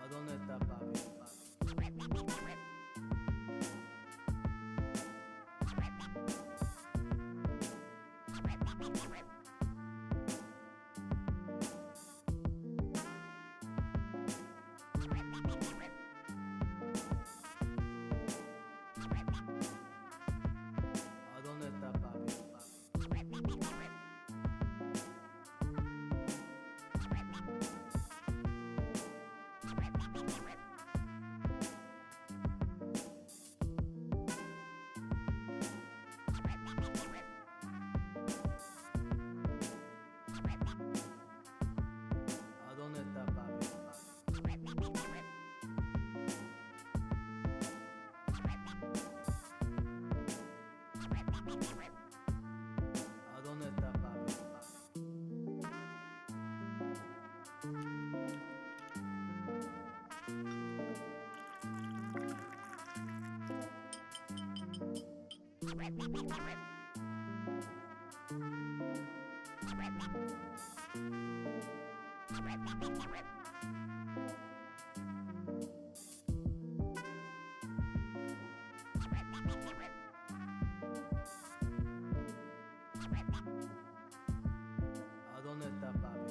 ¿A dónde está papi? ¿A dónde está papi? ¿A dónde está papi? ¿A dónde está papi? ¿A dónde está papi?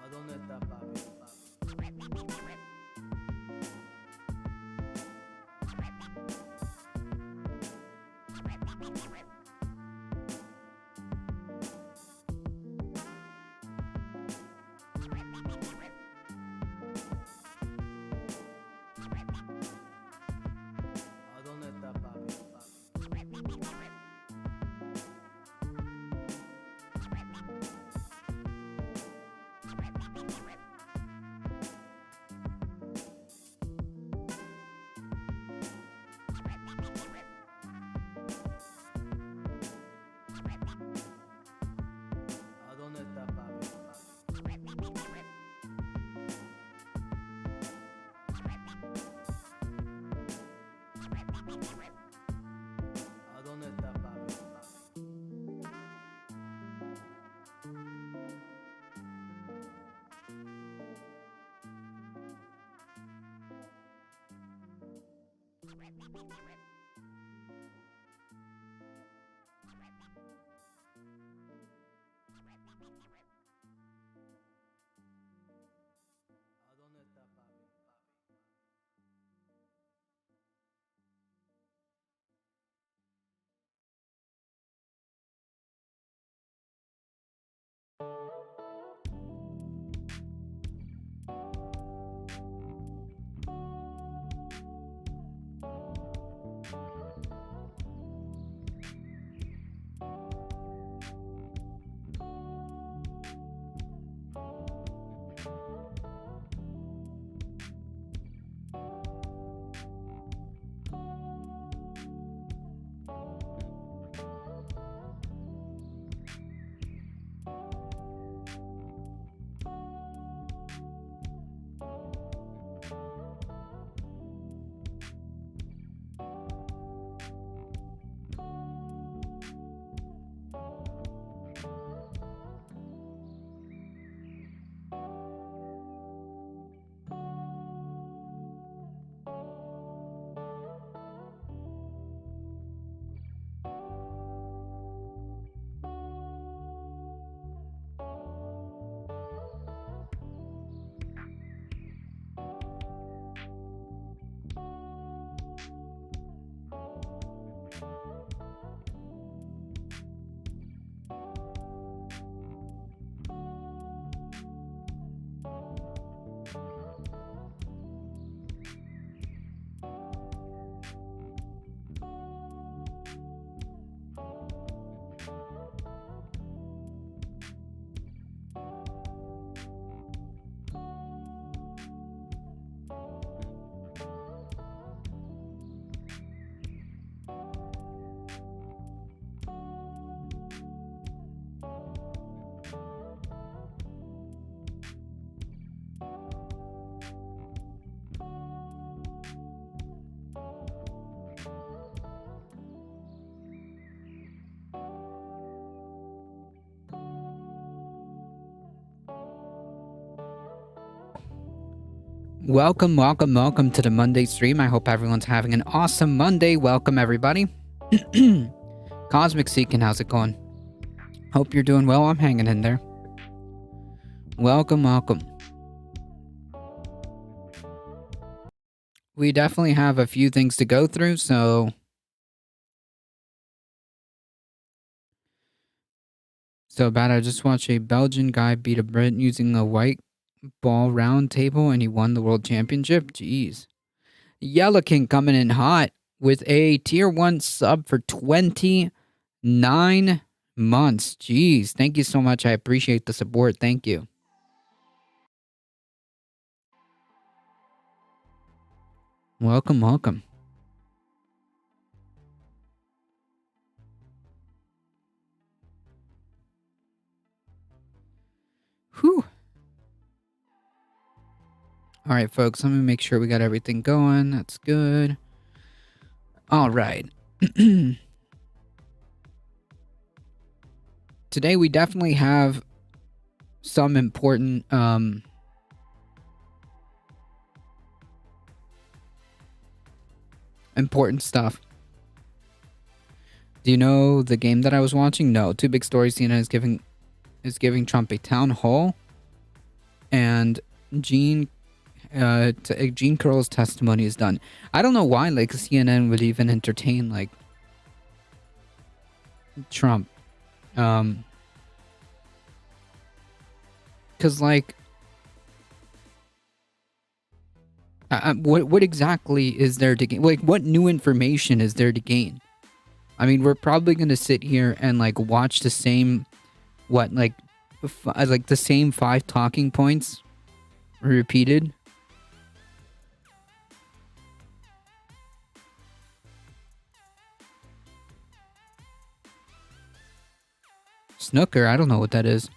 ¿A dónde está papi? ¿A dónde está papi? ¿A dónde está papi? ¿A dónde está papi? ¿A dónde está papi? Welcome, welcome, welcome to the Monday stream. I hope everyone's having an awesome Monday. Welcome, everybody. Cosmic Seeking, how's it going? Hope you're doing well. I'm hanging in there. Welcome, welcome. We definitely have a few things to go through, so bad. I just watched a Belgian guy beat a Brit using a white ball round table, and he won the world championship. Jeez. Yellow King coming in hot with a tier 1 sub for 29 months. Jeez. Thank you so much. I appreciate the support. Thank you. Welcome, welcome. Whew. All right, folks, let me make sure we got everything going. That's good. All right. Today we definitely have some important stuff. Do you know the game that I was watching? No. Two big stories. CNN is giving Trump a town hall, and Gene Curl's testimony is done. I don't know why like CNN would even entertain like Trump, because like what exactly is there to gain? Like, what new information is there to gain? I mean, we're probably gonna sit here and like watch the same, like the same 5 talking points repeated. Snooker, I don't know what that is.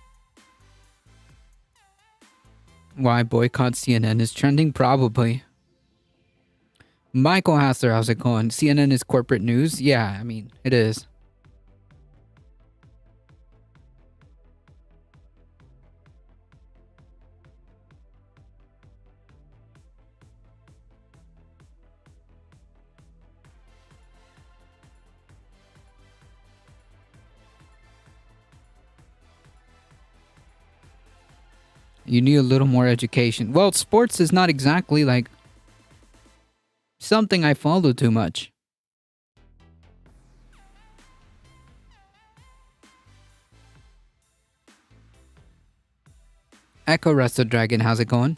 Why boycott CNN is trending? Probably. Michael Hassler, how's it going? CNN is corporate news? Yeah, I mean, it is. You need a little more education. Well, sports is not exactly like something I follow too much. Echo Resto Dragon, how's it going?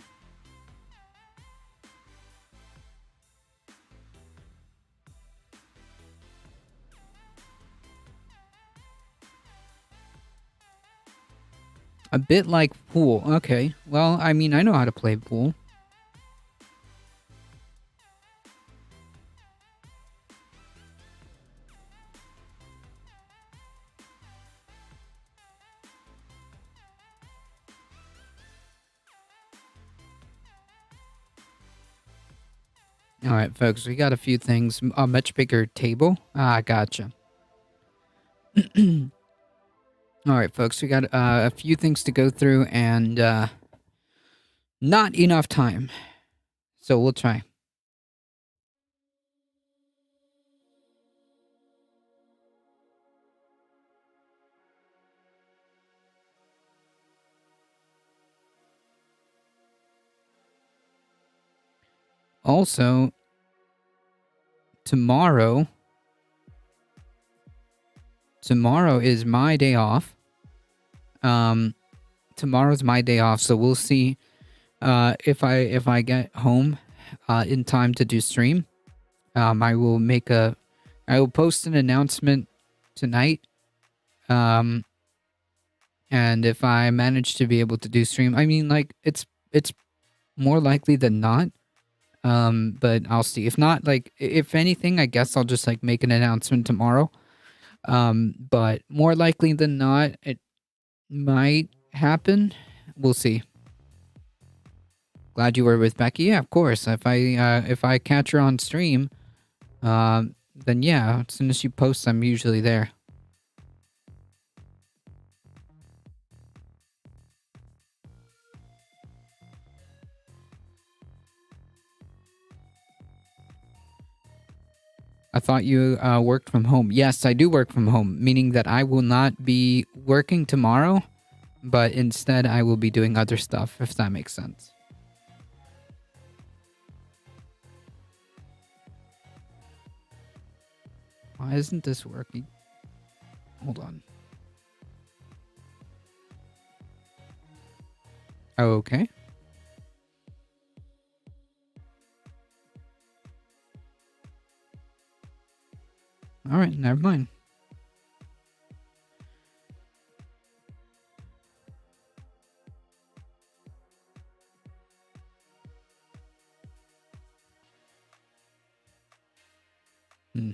A bit like pool. Okay. Well, I mean, I know how to play pool. All right, folks, we got a few things. A much bigger table. Ah, gotcha. All right, folks, we got a few things to go through and not enough time. So we'll try. Also, tomorrow is my day off. Tomorrow's my day off, so we'll see if I get home in time to do stream. I will post an announcement tonight. And if I manage to be able to do stream, I mean, like it's more likely than not. But I'll see. If not, like if anything, I guess I'll just like make an announcement tomorrow. But more likely than not, it might happen. We'll see. Glad you were with Becky. Yeah, of course. If I catch her on stream, then yeah, as soon as she posts, I'm usually there. I thought you worked from home. Yes, I do work from home, meaning that I will not be working tomorrow, but instead I will be doing other stuff, if that makes sense. Why isn't this working? Hold on. Okay. All right, never mind. Hmm.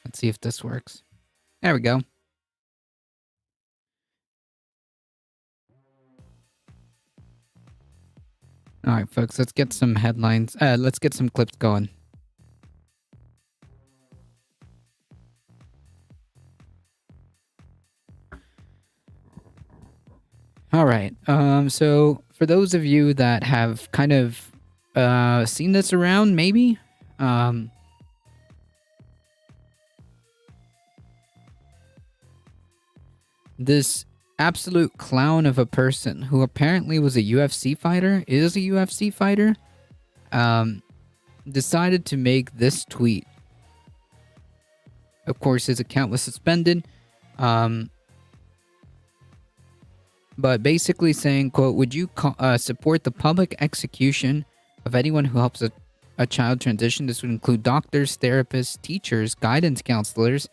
Let's see if this works. There we go. All right, folks, let's get some headlines. Let's get some clips going. All right. So for those of you that have kind of seen this around, maybe, this absolute clown of a person who apparently was a UFC fighter, is a UFC fighter, decided to make this tweet. Of course, his account was suspended. But basically saying, quote, would you support the public execution of anyone who helps a child transition? This would include doctors, therapists, teachers, guidance counselors,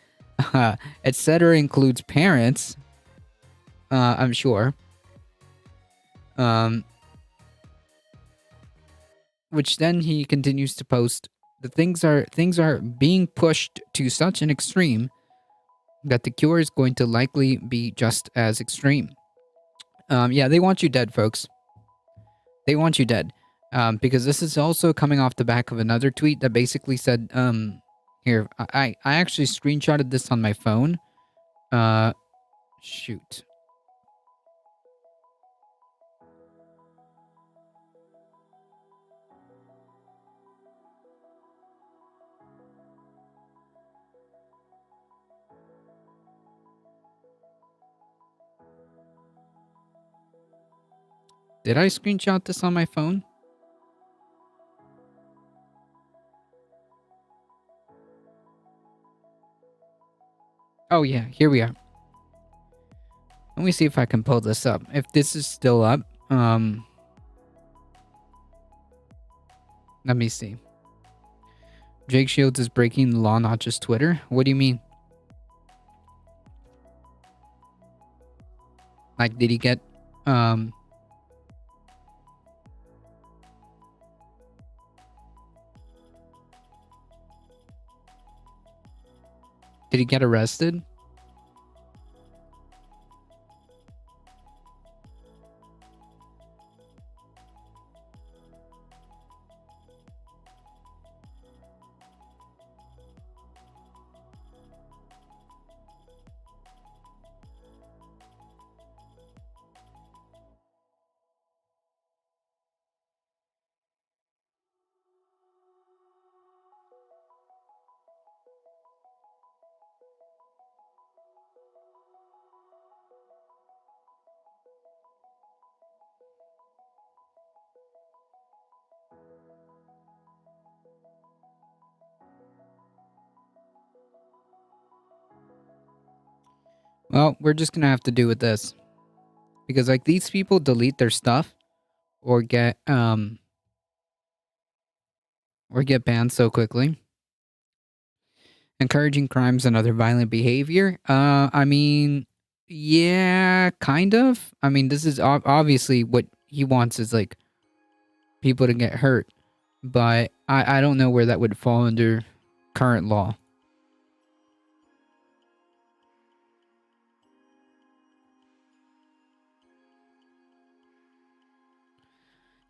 etc. Includes parents, I'm sure. Which then he continues to post, the things are being pushed to such an extreme that the cure is going to likely be just as extreme. Yeah, they want you dead, folks. They want you dead. Because this is also coming off the back of another tweet that basically said, here, I actually screenshotted this on my phone. Shoot. Did I screenshot this on my phone? Oh yeah, here we are. Let me see if I can pull this up. If this is still up, let me see. Jake Shields is breaking the law, not just Twitter. What do you mean? Like, did he get did he get arrested? Well, we're just gonna have to do with this. Because like these people delete their stuff or get banned so quickly. Encouraging crimes and other violent behavior. I mean, yeah, kind of. I mean, this is obviously what he wants is like people to get hurt. But I don't know where that would fall under current law.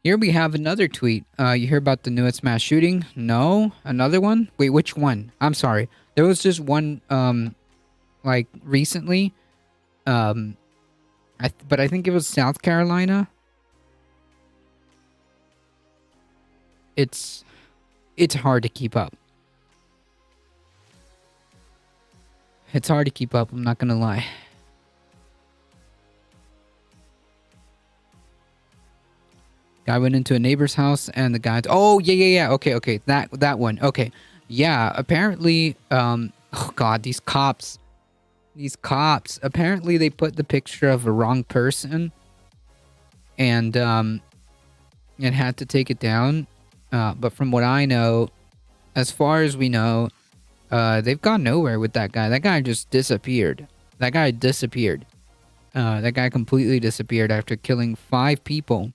Here we have another tweet. You hear about the newest mass shooting? No? Another one? Wait, which one? I'm sorry. There was just one, like, recently. But I think it was South Carolina. It's hard to keep up. It's hard to keep up, I'm not gonna lie. Guy went into a neighbor's house and the guy... Oh, yeah. Okay. That one. Okay. Yeah, apparently, oh god, these cops. Apparently they put the picture of a wrong person and had to take it down. But from what I know, as far as we know, they've gone nowhere with that guy. That guy just disappeared. That guy completely disappeared after killing 5 people.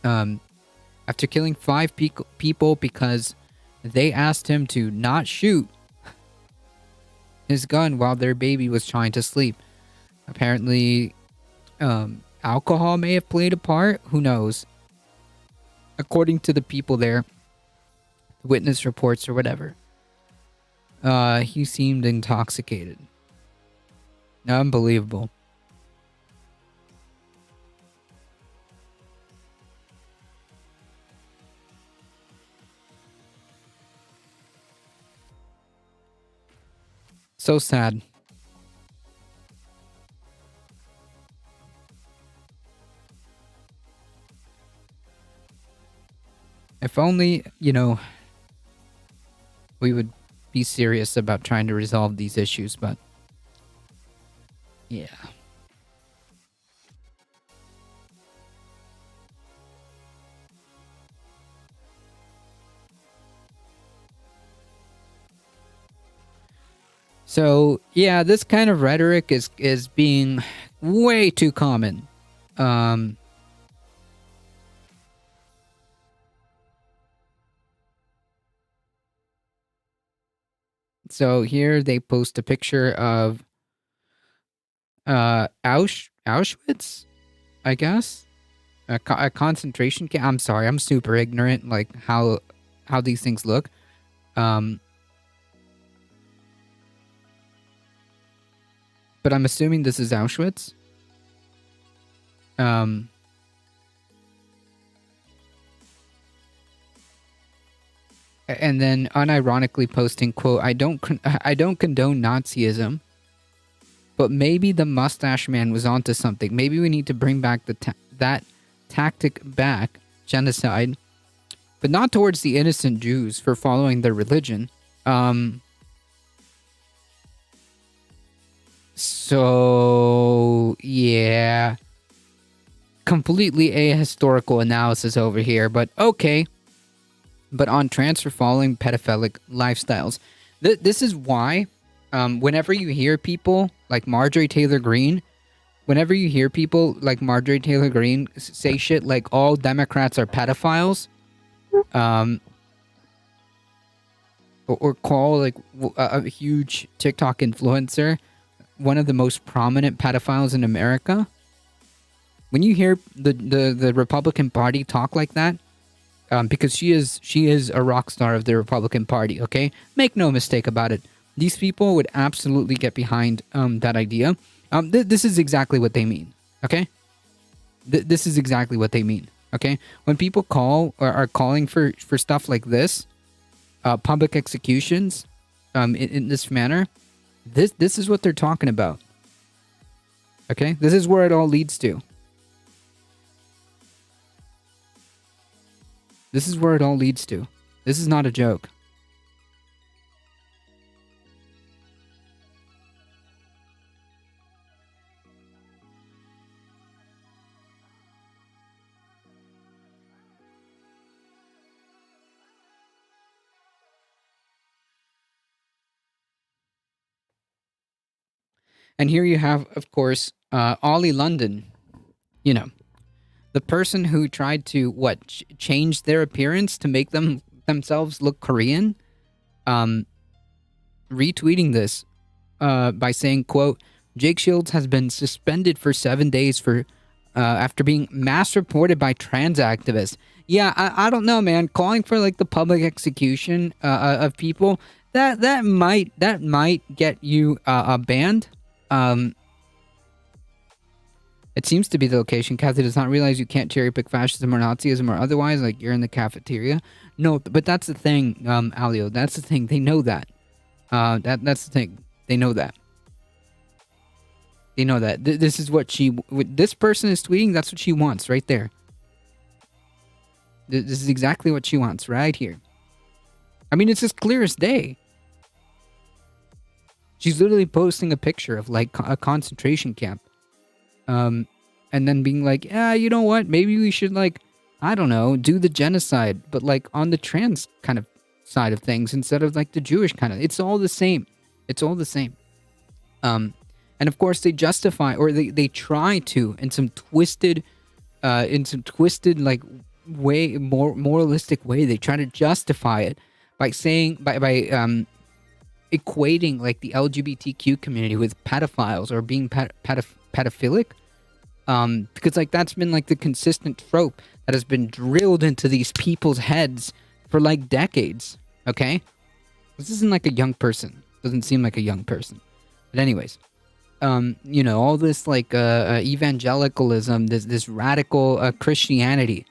After killing 5 people because they asked him to not shoot his gun while their baby was trying to sleep. Apparently, alcohol may have played a part. Who knows? According to the people there, witness reports or whatever, he seemed intoxicated. Unbelievable. So sad. If only, we would be serious about trying to resolve these issues, but yeah. So, yeah, this kind of rhetoric is being way too common. So here they post a picture of Auschwitz, I guess. A concentration camp. I'm sorry, I'm super ignorant like how these things look. But I'm assuming this is Auschwitz. And then unironically posting, quote, I don't condone Nazism, but maybe the mustache man was onto something. Maybe we need to bring back that tactic back, genocide, but not towards the innocent Jews for following their religion. So, yeah. Completely ahistorical analysis over here, but okay. But on transfer following pedophilic lifestyles. This is why, whenever you hear people like Marjorie Taylor Greene, say shit like all Democrats are pedophiles, or call like a huge TikTok influencer one of the most prominent pedophiles in America, when you hear the Republican Party talk like that, because she is a rock star of the Republican Party, okay? Make no mistake about it. These people would absolutely get behind that idea. This is exactly what they mean, okay? This is exactly what they mean, okay? When people call or are calling for stuff like this, public executions, in this manner, this is what they're talking about, okay? This is where it all leads to. This is where it all leads to. This is not a joke. And here you have, of course, Ollie London. You know, the person who tried to change their appearance to make themselves look Korean, retweeting this by saying, quote, Jake Shields has been suspended for 7 days for after being mass reported by trans activists. Yeah, I don't know, man. Calling for like the public execution of people, that might get you banned. It seems to be the location. Kathy does not realize you can't cherry pick fascism or Nazism or otherwise, like you're in the cafeteria. No, but that's the thing, Alio. That's the thing. They know that. That's the thing. They know that. They know that. This is what this person is tweeting. That's what she wants right there. This is exactly what she wants right here. I mean, it's as clear as day. She's literally posting a picture of like a concentration camp. And then being like, yeah, you know what? Maybe we should like, I don't know, do the genocide, but like on the trans kind of side of things instead of like the Jewish kind of. It's all the same. It's all the same. And of course they justify, or they try to in some twisted like way, more moralistic way. They try to justify it by saying by equating like the LGBTQ community with pedophiles or being pedophilic. Because like that's been like the consistent trope that has been drilled into these people's heads for like decades. Okay, this isn't like a young person. Doesn't seem like a young person. But anyways, you know, all this like evangelicalism, this radical Christianity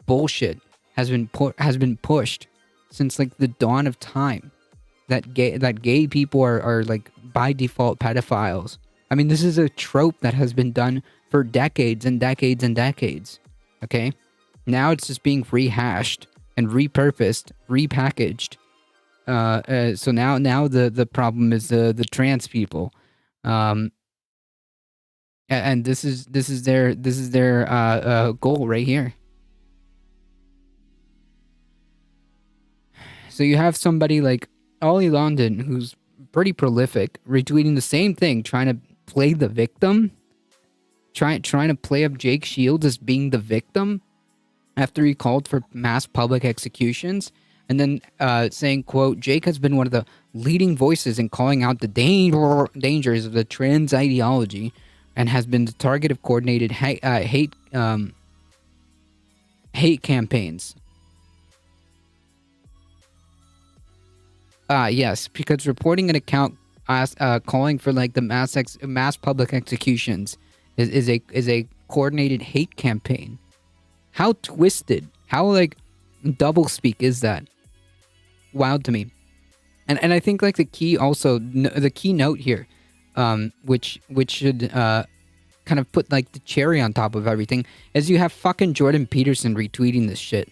bullshit has been pushed since like the dawn of time. That gay people are like by default pedophiles. I mean, this is a trope that has been done for decades and decades and decades. Okay, now it's just being rehashed and repurposed, repackaged. So now the problem is the trans people, and this is their goal right here. So you have somebody like Ollie London, who's pretty prolific, retweeting the same thing, trying to play the victim, trying to play up Jake Shields as being the victim after he called for mass public executions, and then saying, quote, Jake has been one of the leading voices in calling out the dangers of the trans ideology and has been the target of coordinated hate campaigns. Yes, because reporting an account calling for like the mass public executions is a coordinated hate campaign. How twisted, how like doublespeak is that? Wild to me. And I think like the key note here, which should kind of put like the cherry on top of everything, is you have fucking Jordan Peterson retweeting this shit.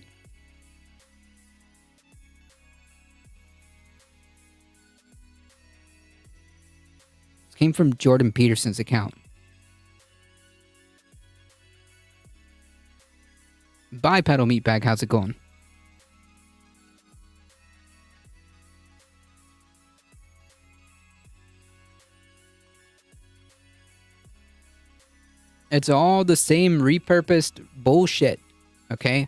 Came from Jordan Peterson's account. Bye, Pedal Meatbag. How's it going? It's all the same repurposed bullshit. Okay?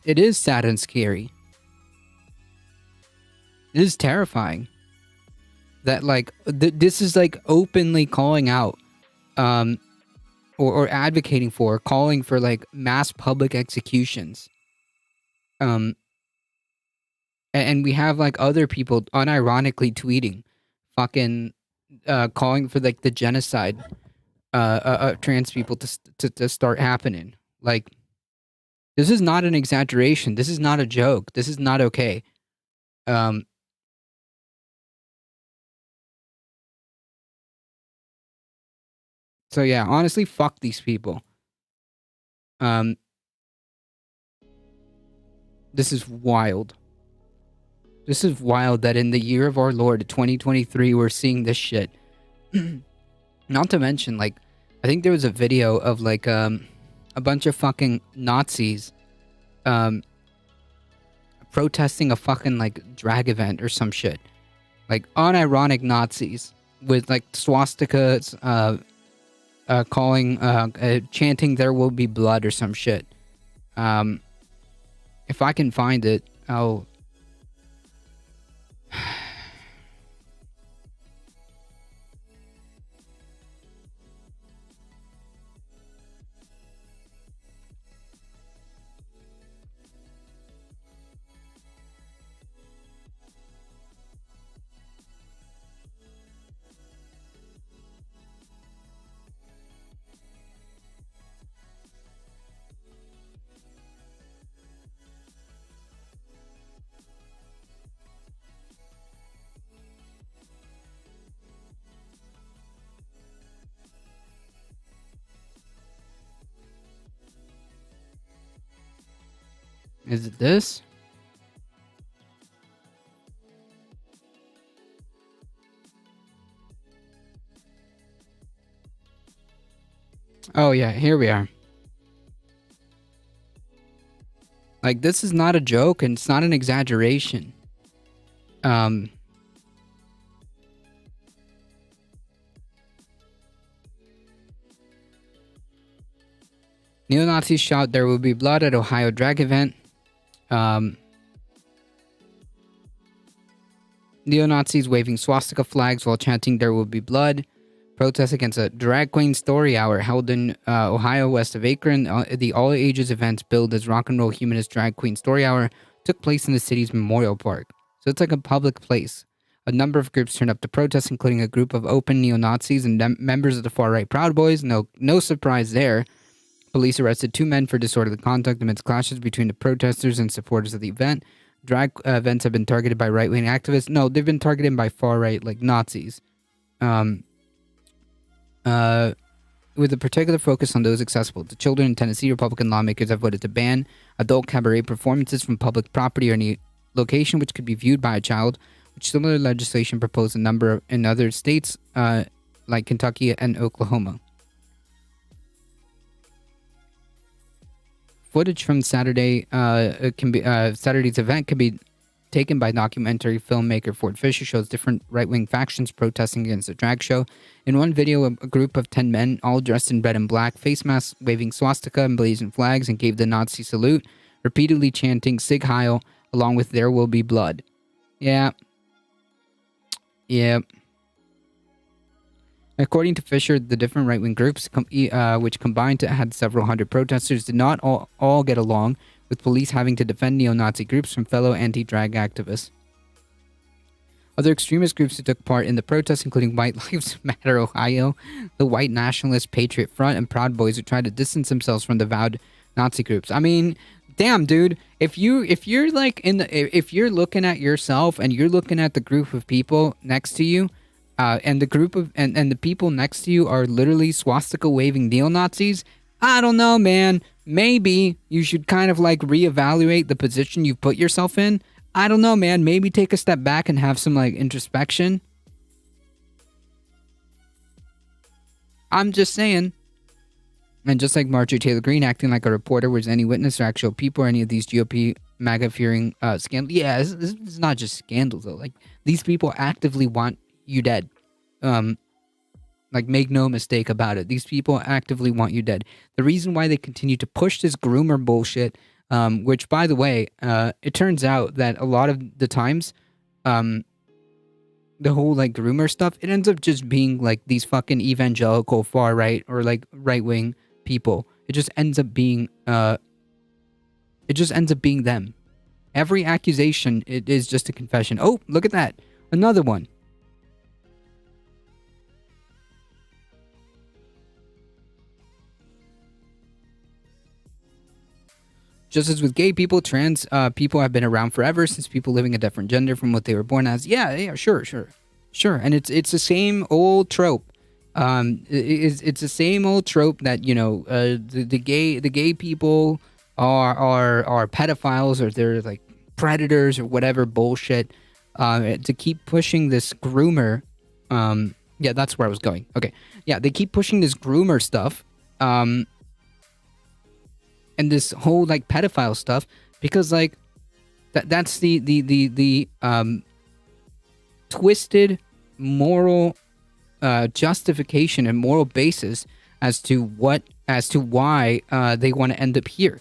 It is sad and scary. It is terrifying. That like this is like openly calling out, or advocating for, calling for like mass public executions. And we have like other people unironically tweeting, fucking, calling for like the genocide, trans people to start happening. Like, this is not an exaggeration. This is not a joke. This is not okay. So yeah, honestly, fuck these people. This is wild. This is wild that in the year of our Lord 2023 we're seeing this shit. Not to mention, like, I think there was a video of like a bunch of fucking Nazis protesting a fucking like drag event or some shit. Like unironic Nazis with like swastikas, chanting "There will be blood" or some shit. If I can find it, I'll. Is it this? Oh yeah, here we are. Like, this is not a joke and it's not an exaggeration. Neo-Nazis shout there will be blood at Ohio drag event. Neo-Nazis waving swastika flags while chanting there will be blood. Protest against a drag queen story hour held in Ohio west of Akron. The all-ages events billed as rock and roll humanist drag queen story hour took place in the city's Memorial Park. So it's like a public place. A number of groups turned up to protest, including a group of open neo-Nazis and members of the far-right Proud Boys. No surprise there. Police arrested 2 men for disorderly conduct amidst clashes between the protesters and supporters of the event. Drag events have been targeted by right-wing activists. No, they've been targeted by far-right, like Nazis. With a particular focus on those accessible to children in Tennessee, Republican lawmakers have voted to ban adult cabaret performances from public property or any location which could be viewed by a child, which similar legislation proposed a number in other states like Kentucky and Oklahoma. Footage from Saturday's event can be taken by documentary filmmaker Ford Fisher shows different right-wing factions protesting against the drag show. In one video, a group of 10 men, all dressed in red and black, face masks, waving swastika and blazing flags, and gave the Nazi salute, repeatedly chanting Sieg Heil, along with There Will Be Blood. Yeah. According to Fisher, the different right-wing groups, which combined to had several hundred protesters, did not all get along, with police having to defend neo-Nazi groups from fellow anti-drag activists. Other extremist groups who took part in the protests, including White Lives Matter Ohio, the White Nationalist Patriot Front, and Proud Boys, who tried to distance themselves from the vowed Nazi groups. I mean, damn, dude, if you're looking at yourself and you're looking at the group of people next to you, and the group of and the people next to you are literally swastika waving neo-Nazis, I don't know, man. Maybe you should kind of like reevaluate the position you've put yourself in. I don't know, man. Maybe take a step back and have some like introspection. I'm just saying. And just like Marjorie Taylor Greene acting like a reporter was any witness or actual people or any of these GOP MAGA-fearing scandals. Yeah, this is not just scandals though. Like, these people actively want you dead. Like, make no mistake about it. These people actively want you dead. The reason why they continue to push this groomer bullshit, which, by the way, it turns out that a lot of the times, the whole, like, groomer stuff, it ends up just being, like, these fucking evangelical far-right or, like, right-wing people. It just ends up being, them. Every accusation, it is just a confession. Oh, look at that. Another one. Just as with gay people, trans people have been around forever, since people living a different gender from what they were born as. Yeah, sure. And it's the same old trope. It's the same old trope that, you know, the gay people are pedophiles, or they're like predators or whatever bullshit. To keep pushing this groomer. Yeah, that's where I was going. Okay. Yeah, they keep pushing this groomer stuff. And this whole like pedophile stuff, because like that's the twisted moral justification and moral basis as to why they want to end up here.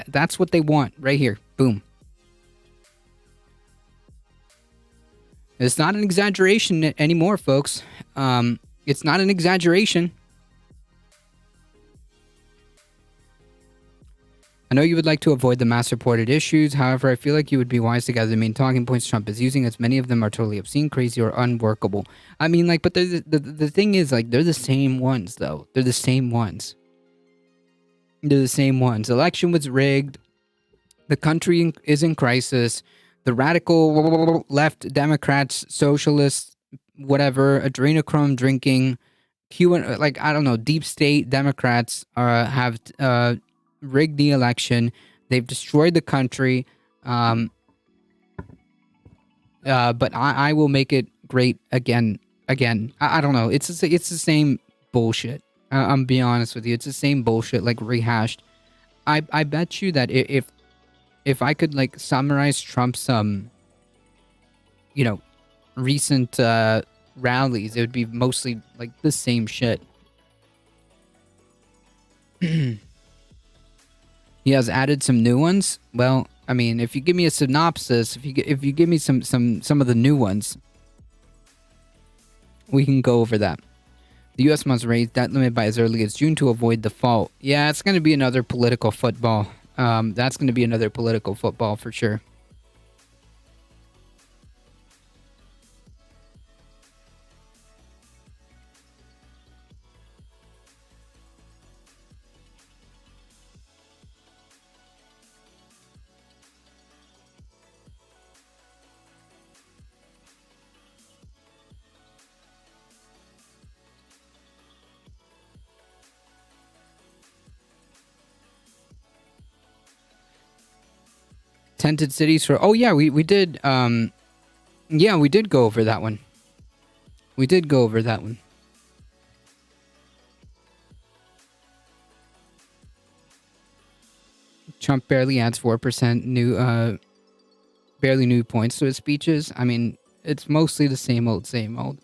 That's what they want right here. Boom. It's not an exaggeration anymore, folks. It's not an exaggeration. I know you would like to avoid the mass-reported issues. However, I feel like you would be wise to gather the main talking points Trump is using, as many of them are totally obscene, crazy, or unworkable. I mean, like, but the thing is, like, they're the same ones, though. They're the same ones. The election was rigged. The country is in crisis. the radical left Democrats, socialists, whatever, adrenochrome drinking, like I don't know, deep state Democrats have rigged the election. They've destroyed the country. But I will make it great again. I don't know. It's the same bullshit. I'm being honest with you. It's the same bullshit, like rehashed. I bet you that if I could like summarize Trump's recent rallies, it would be mostly like the same shit. He has added some new ones. Well, I mean, if you give me a synopsis, if you give me some of the new ones, we can go over that. The U.S. must raise debt limit by as early as June to avoid default. Yeah, it's going to be another political football. That's going to be another political football for sure. Tented cities for... Oh, yeah, we did... Yeah, we did go over that one. Trump barely adds 4% new... barely new points to his speeches. I mean, it's mostly the same old, same old.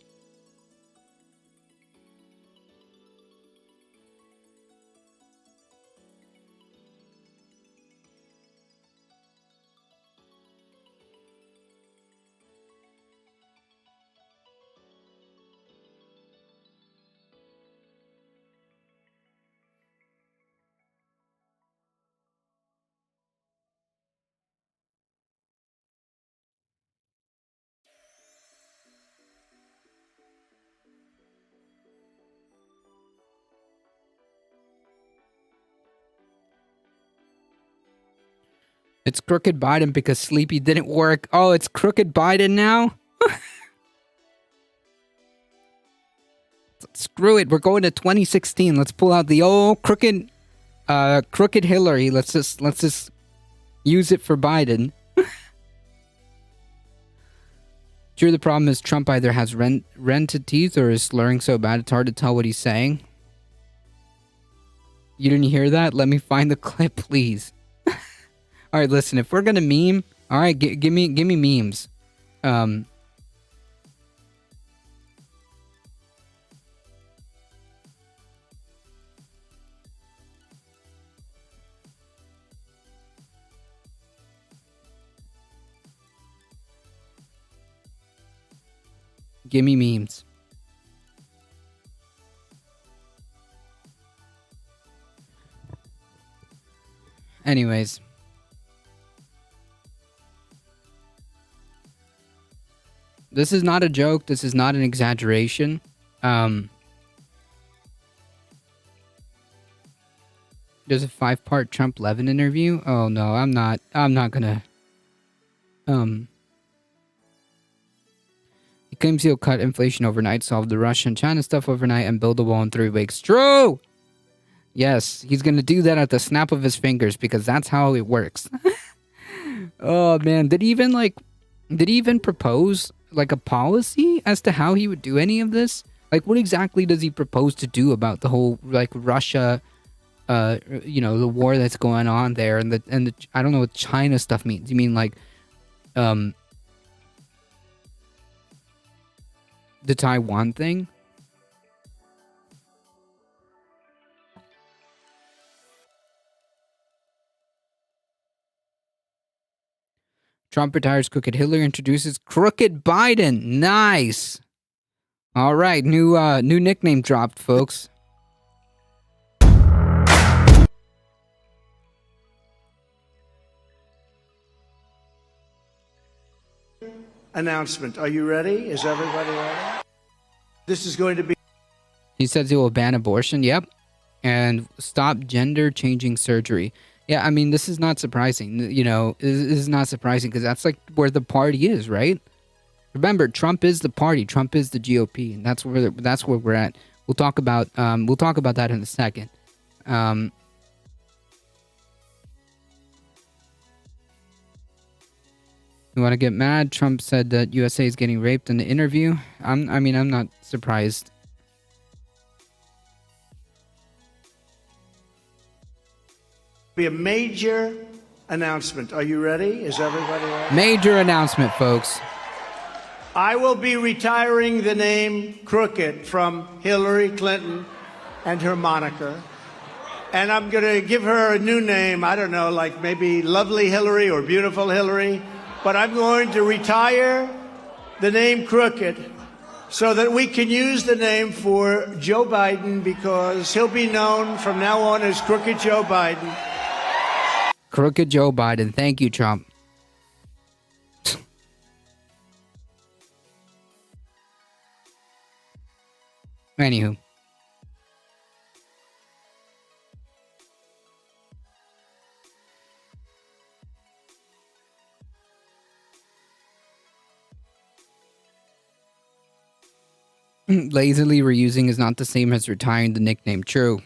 It's crooked Biden because Sleepy didn't work. Oh, it's crooked Biden now? Screw it. We're going to 2016. Let's pull out the old crooked Hillary. Let's just use it for Biden. Sure, the problem is Trump either has rented teeth or is slurring so bad it's hard to tell what he's saying. You didn't hear that? Let me find the clip, please. All right, listen. If we're gonna meme, all right, give me memes. Give me memes. Anyways. This is not a joke. This is not an exaggeration. There's a 5-part Trump Levin interview. Oh no, I'm not gonna. He claims he'll cut inflation overnight, solve the Russia and China stuff overnight, and build a wall in 3 weeks. True. Yes, he's gonna do that at the snap of his fingers because that's how it works. Oh man, did he even propose like a policy as to how he would do any of this? Like, what exactly does he propose to do about the whole like Russia, the war that's going on there, and the I don't know what China stuff means. You mean like, the Taiwan thing? Trump retires crooked Hillary, introduces crooked Biden. Nice. All right, new nickname dropped, folks. Announcement. Are you ready? Is everybody ready? This is going to be... He says he will ban abortion. Yep. And stop gender changing surgery. Yeah, I mean, this is not surprising. You know, this is not surprising because that's like where the party is, right? Remember, Trump is the party. Trump is the GOP, and that's where we're at. We'll talk about that in a second. Um, you want to get mad? Trump said that USA is getting raped in the interview. I'm not surprised. Be a major announcement. Are you ready? Is everybody ready? Major announcement, folks. I will be retiring the name Crooked from Hillary Clinton and her moniker. And I'm going to give her a new name. I don't know, like maybe Lovely Hillary or Beautiful Hillary. But I'm going to retire the name Crooked so that we can use the name for Joe Biden because he'll be known from now on as Crooked Joe Biden. Crooked Joe Biden. Thank you, Trump. Anywho. Lazily reusing is not the same as retiring the nickname. True.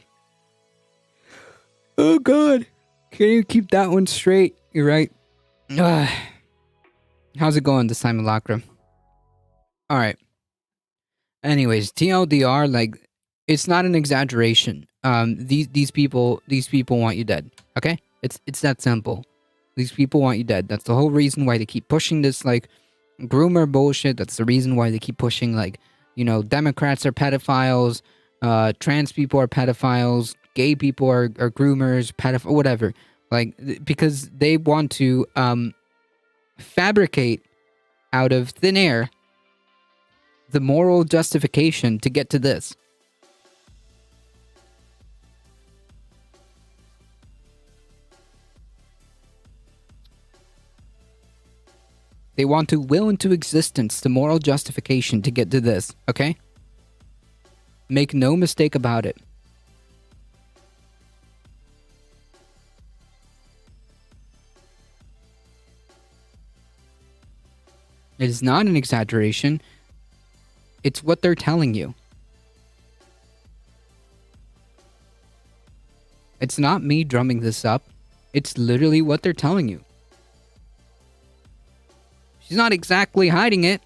Oh, God. Can you keep that one straight? You're right. How's it going, the simulacra? All right. Anyways, TLDR, like, it's not an exaggeration. These people want you dead. Okay, it's that simple. These people want you dead. That's the whole reason why they keep pushing this like groomer bullshit. That's the reason why they keep pushing like, you know, Democrats are pedophiles, trans people are pedophiles, gay people are groomers, whatever. Like, because they want to fabricate out of thin air the moral justification to get to this. They want to will into existence the moral justification to get to this, okay? Make no mistake about it. It is not an exaggeration. It's what they're telling you. It's not me drumming this up. It's literally what they're telling you. She's not exactly hiding it.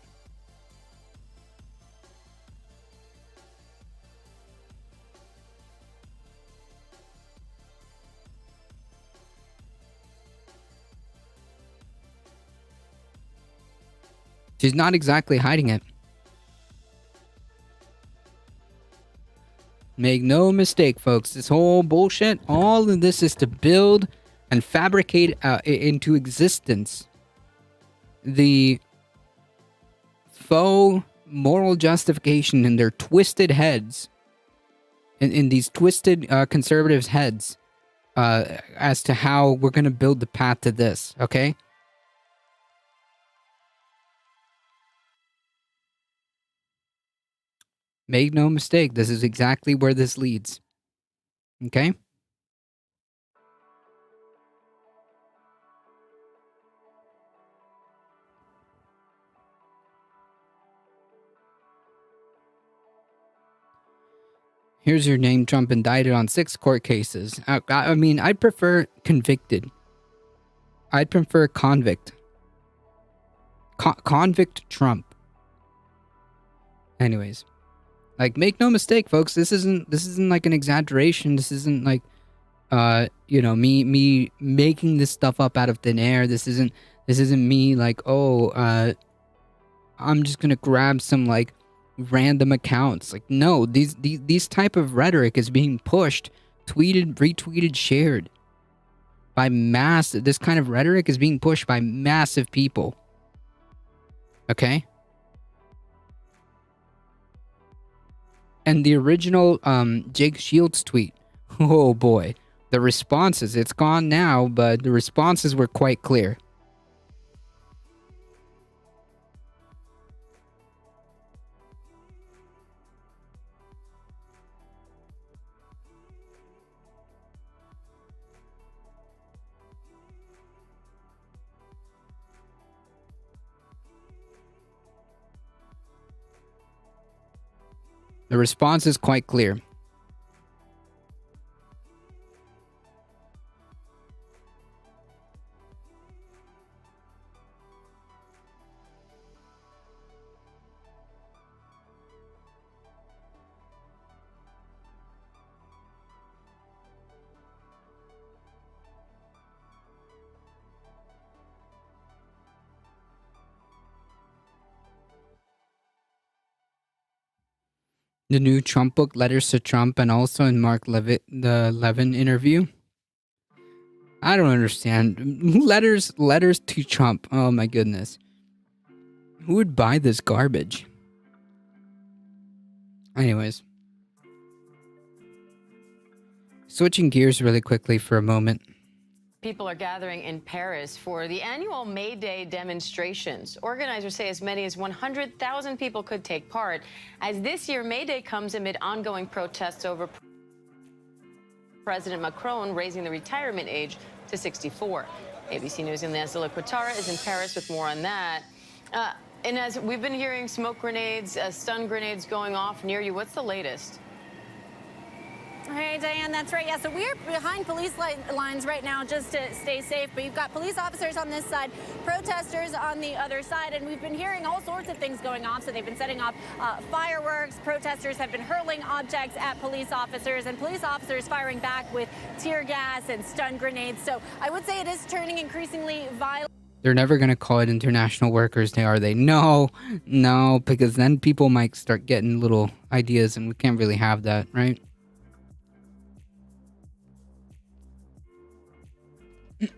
She's not exactly hiding it. Make no mistake, folks. This whole bullshit, all of this is to build and fabricate into existence the faux moral justification in their twisted heads, in these twisted conservatives' heads, as to how we're going to build the path to this, okay? Make no mistake, this is exactly where this leads. Okay? Here's your name. Trump indicted on 6 court cases. I mean, I'd prefer convicted. I'd prefer convict. Convict Trump. Anyways. Like, make no mistake, folks. This isn't like an exaggeration. This isn't like, you know, me making this stuff up out of thin air. This isn't me like, oh, I'm just gonna grab some like random accounts. Like, no, these type of rhetoric is being pushed, tweeted, retweeted, shared by this kind of rhetoric is being pushed by massive people. Okay? And the original Jake Shields tweet, oh boy, the responses, it's gone now, but the responses were quite clear. The response is quite clear. The new Trump book, Letters to Trump, and also in Mark Levitt, the Levin interview. I don't understand. Letters to Trump. Oh my goodness. Who would buy this garbage? Anyways. Switching gears really quickly for a moment. People are gathering in Paris for the annual May Day demonstrations. Organizers say as many as 100,000 people could take part, as this year May Day comes amid ongoing protests over President Macron raising the retirement age to 64. ABC News' Inez de la Quatara is in Paris with more on that. And as we've been hearing smoke grenades, stun grenades going off near you, what's the latest? Hey, Diane, that's right. Yeah, so we're behind police lines right now just to stay safe. But you've got police officers on this side, protesters on the other side. And we've been hearing all sorts of things going on. So they've been setting off fireworks. Protesters have been hurling objects at police officers, and police officers firing back with tear gas and stun grenades. So I would say it is turning increasingly violent. They're never going to call it International Workers' Day, are they? No, because then people might start getting little ideas, and we can't really have that, right?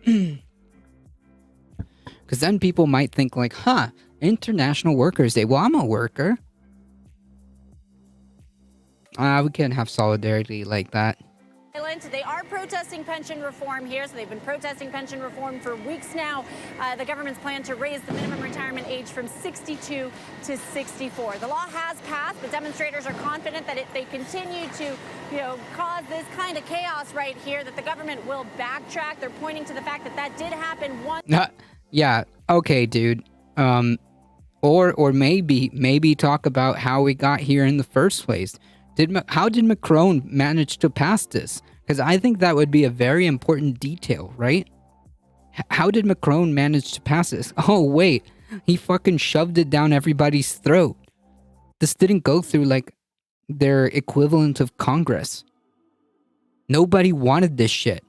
Because then people might think like, International Workers' Day. Well, I'm a worker. We can't have solidarity like that. They are protesting pension reform here, so they've been protesting pension reform for weeks now. The government's plan to raise the minimum retirement age from 62 to 64. The law has passed, but demonstrators are confident that if they continue to, cause this kind of chaos right here, that the government will backtrack. They're pointing to the fact that that did happen once. Yeah, okay, dude. Or maybe talk about how we got here in the first place. How did Macron manage to pass this? Because I think that would be a very important detail, right? How did Macron manage to pass this? Oh, wait. He fucking shoved it down everybody's throat. This didn't go through, like, their equivalent of Congress. Nobody wanted this shit.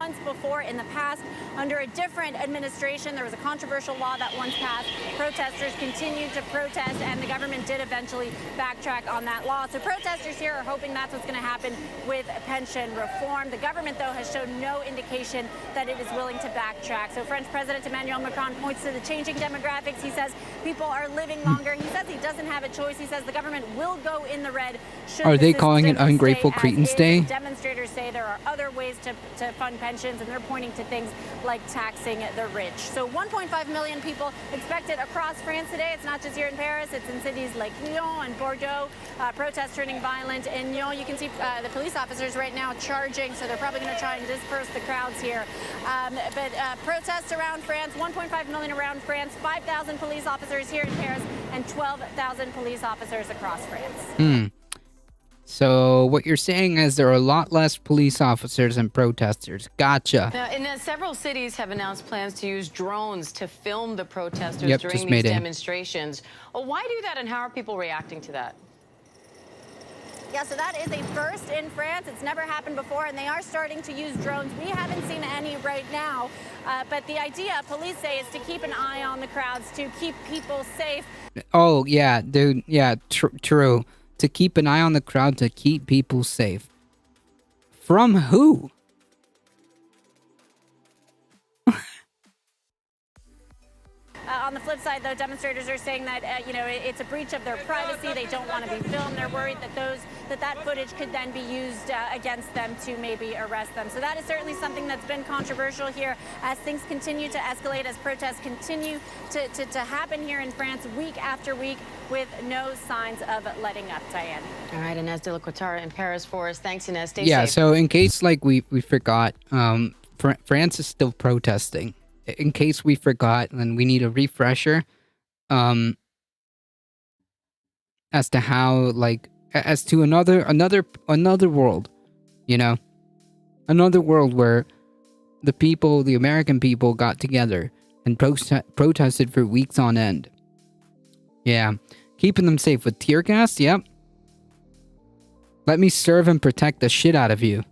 Once before in the past, under a different administration, there was a controversial law that once passed. Protesters continued to protest, and the government did eventually backtrack on that law. So protesters here are hoping that's what's going to happen with pension reform. The government, though, has shown no indication that it is willing to backtrack. So French President Emmanuel Macron points to the changing demographics. He says people are living longer. He says he doesn't have a choice. He says the government will go in the red. Are they calling it Ungrateful Cretans Day? Demonstrators say there are other ways to fund pensions, and they're pointing to things like taxing the rich. So 1.5 million people expected across France today. It's not just here in Paris. It's in cities like Lyon and Bordeaux. Protests turning violent. In Lyon, you can see the police officers right now charging, so they're probably going to try and disperse the crowds here. But protests around France, 1.5 million around France, 5,000 police officers here in Paris, and 12,000 police officers across France. So what you're saying is there are a lot less police officers and protesters. Gotcha. Several cities have announced plans to use drones to film the protesters during just these demonstrations. Why do that, and how are people reacting to that? Yeah, so that is a first in France. It's never happened before, and they are starting to use drones. We haven't seen any right now, but the idea, police say, is to keep an eye on the crowds, to keep people safe. Oh, yeah, dude. Yeah, true. To keep an eye on the crowd, to keep people safe. From who? On the flip side, though, demonstrators are saying that, it's a breach of their privacy. They don't want to be filmed. They're worried that that footage could then be used against them to maybe arrest them. So that is certainly something that's been controversial here as things continue to escalate, as protests continue to happen here in France week after week with no signs of letting up, Diane. All right, Inez de la Quatara in Paris for us. Thanks, Inez. Stay safe. Yeah, so in case, like, we forgot, France is still protesting. in case we forgot and we need a refresher, as to how, like, as to another world, you know, another world where the people, the American people, got together and protested for weeks on end. Yeah, keeping them safe with tear gas. Yep. Let me serve and protect the shit out of you.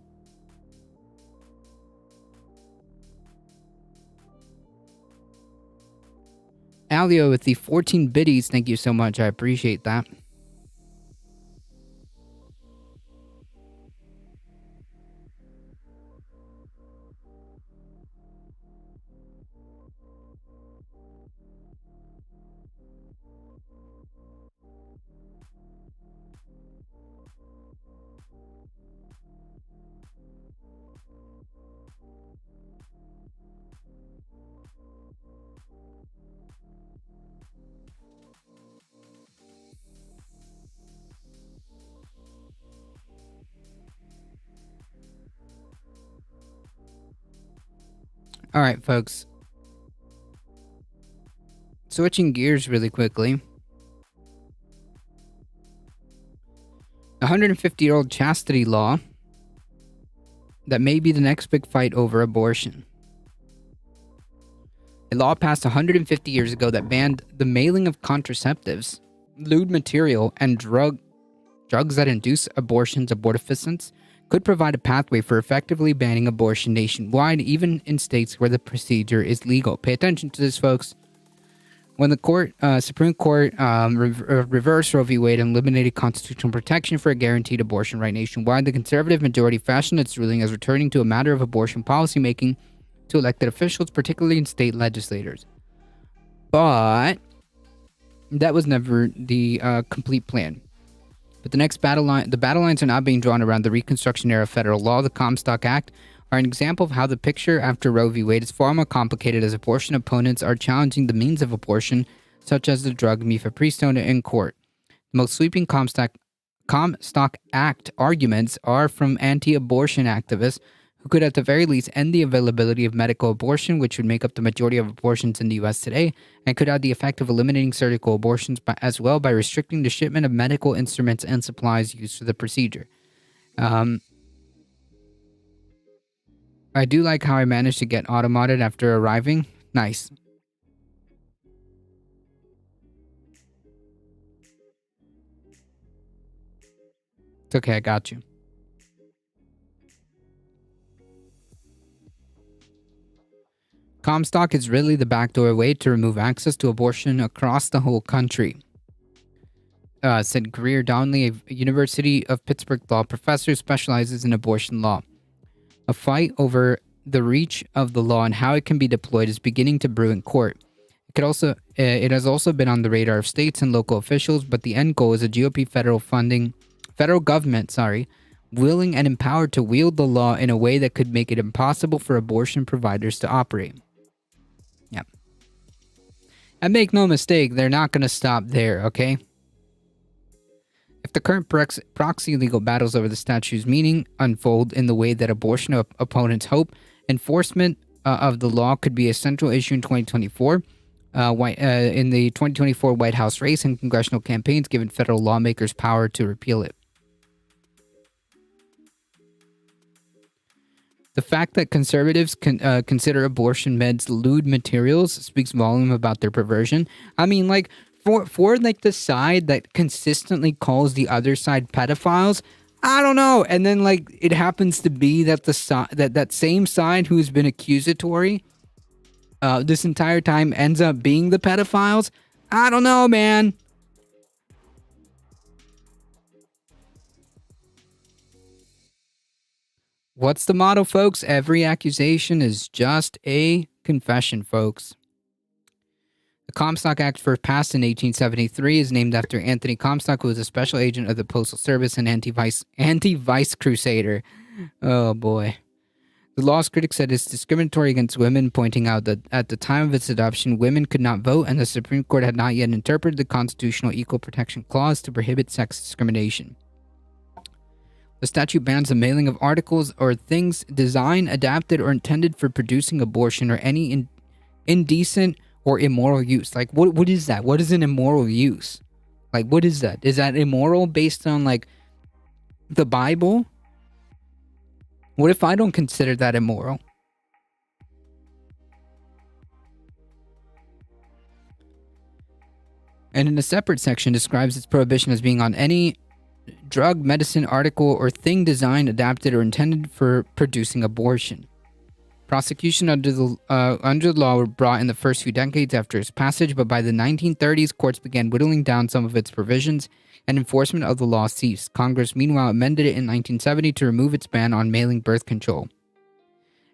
Alio with the 14 biddies, thank you so much. I appreciate that. All right, folks. Switching gears really quickly. 150-year-old chastity law that may be the next big fight over abortion. A law passed 150 years ago that banned the mailing of contraceptives, lewd material, and drugs that induce abortions. Abortifacients could provide a pathway for effectively banning abortion nationwide, even in states where the procedure is legal. Pay attention to this, folks. When the Supreme Court reversed Roe v. Wade and eliminated constitutional protection for a guaranteed abortion right nationwide, the conservative majority fashioned its ruling as returning to a matter of abortion policymaking to elected officials, particularly in state legislators. But that was never the complete plan. But the next battle lines are now being drawn around the Reconstruction era federal law. The Comstock Act are an example of how the picture after Roe v. Wade is far more complicated, as abortion opponents are challenging the means of abortion, such as the drug mifepristone, in court. The most sweeping Comstock Act arguments are from anti-abortion activists who could at the very least end the availability of medical abortion, which would make up the majority of abortions in the U.S. today, and could have the effect of eliminating surgical abortions as well by restricting the shipment of medical instruments and supplies used for the procedure. I do like how I managed to get automodded after arriving. Nice. It's okay, I got you. Comstock is really the backdoor way to remove access to abortion across the whole country, said Greer Donnelly, a University of Pittsburgh law professor who specializes in abortion law. A fight over the reach of the law and how it can be deployed is beginning to brew in court. It has also been on the radar of states and local officials, but the end goal is a GOP federal government, willing and empowered to wield the law in a way that could make it impossible for abortion providers to operate. Yeah. And make no mistake, they're not going to stop there, okay? If the current proxy legal battles over the statute's meaning unfold in the way that abortion opponents hope, enforcement of the law could be a central issue in 2024. In the 2024 White House race and congressional campaigns, giving federal lawmakers power to repeal it. The fact that conservatives consider abortion meds lewd materials speaks volume about their perversion. I mean, like, for like the side that consistently calls the other side pedophiles, I don't know. And then, like, it happens to be that that same side who's been accusatory this entire time ends up being the pedophiles. I don't know, man. What's the motto, folks? Every accusation is just a confession, folks. The Comstock Act, first passed in 1873, is named after Anthony Comstock, who was a special agent of the Postal Service and anti-vice crusader. Oh, boy. The law's critics said it's discriminatory against women, pointing out that at the time of its adoption, women could not vote, and the Supreme Court had not yet interpreted the constitutional Equal Protection Clause to prohibit sex discrimination. The statute bans the mailing of articles or things designed, adapted, or intended for producing abortion or any indecent or immoral use. Like, what is that? What is an immoral use? Like, what is that? Is that immoral based on, like, the Bible? What if I don't consider that immoral? And in a separate section describes its prohibition as being on any drug, medicine, article, or thing designed, adapted, or intended for producing abortion. Prosecution under the law were brought in the first few decades after its passage, but by the 1930s, courts began whittling down some of its provisions, and enforcement of the law ceased. Congress, meanwhile, amended it in 1970 to remove its ban on mailing birth control.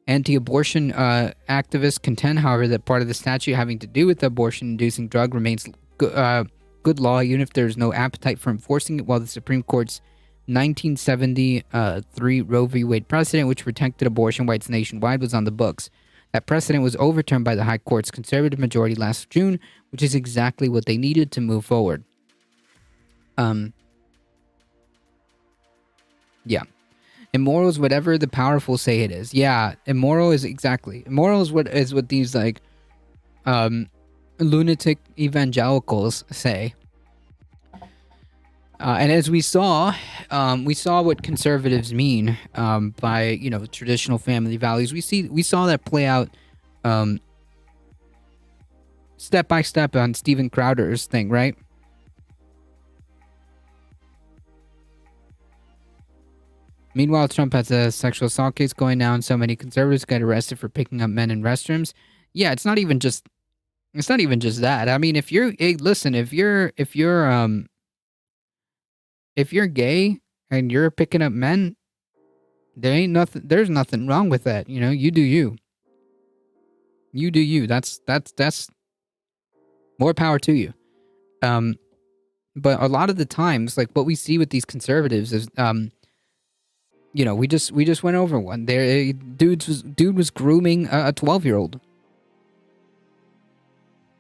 Anti-abortion activists contend, however, that part of the statute having to do with the abortion-inducing drug remains good law, even if there is no appetite for enforcing it, while the Supreme Court's 1973 Roe v. Wade precedent, which protected abortion rights nationwide, was on the books. That precedent was overturned by the High Court's conservative majority last June, which is exactly what they needed to move forward. Yeah. Immoral is whatever the powerful say it is. Yeah, immoral is what these, like, lunatic evangelicals say. And as we saw what conservatives mean by, traditional family values. We saw that play out step by step on Steven Crowder's thing, right? Meanwhile, Trump has a sexual assault case going now, and so many conservatives get arrested for picking up men in restrooms. Yeah, it's not even just that. I mean, if you're gay and you're picking up men, there's nothing wrong with that. You do you. You do you. That's more power to you. But a lot of the times, like, what we see with these conservatives is, we just went over one. Dude was grooming a 12-year-old.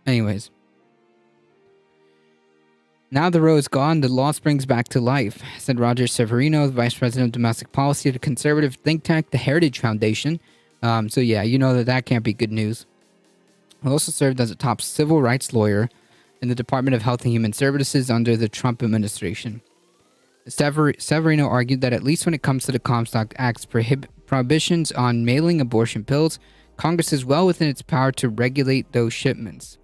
Anyways. Now the row is gone, the law springs back to life, said Roger Severino, the Vice President of Domestic Policy at a conservative think tank, the Heritage Foundation. So yeah, that can't be good news. He also served as a top civil rights lawyer in the Department of Health and Human Services under the Trump administration. Severino argued that at least when it comes to the Comstock Act's prohibitions on mailing abortion pills, Congress is well within its power to regulate those shipments.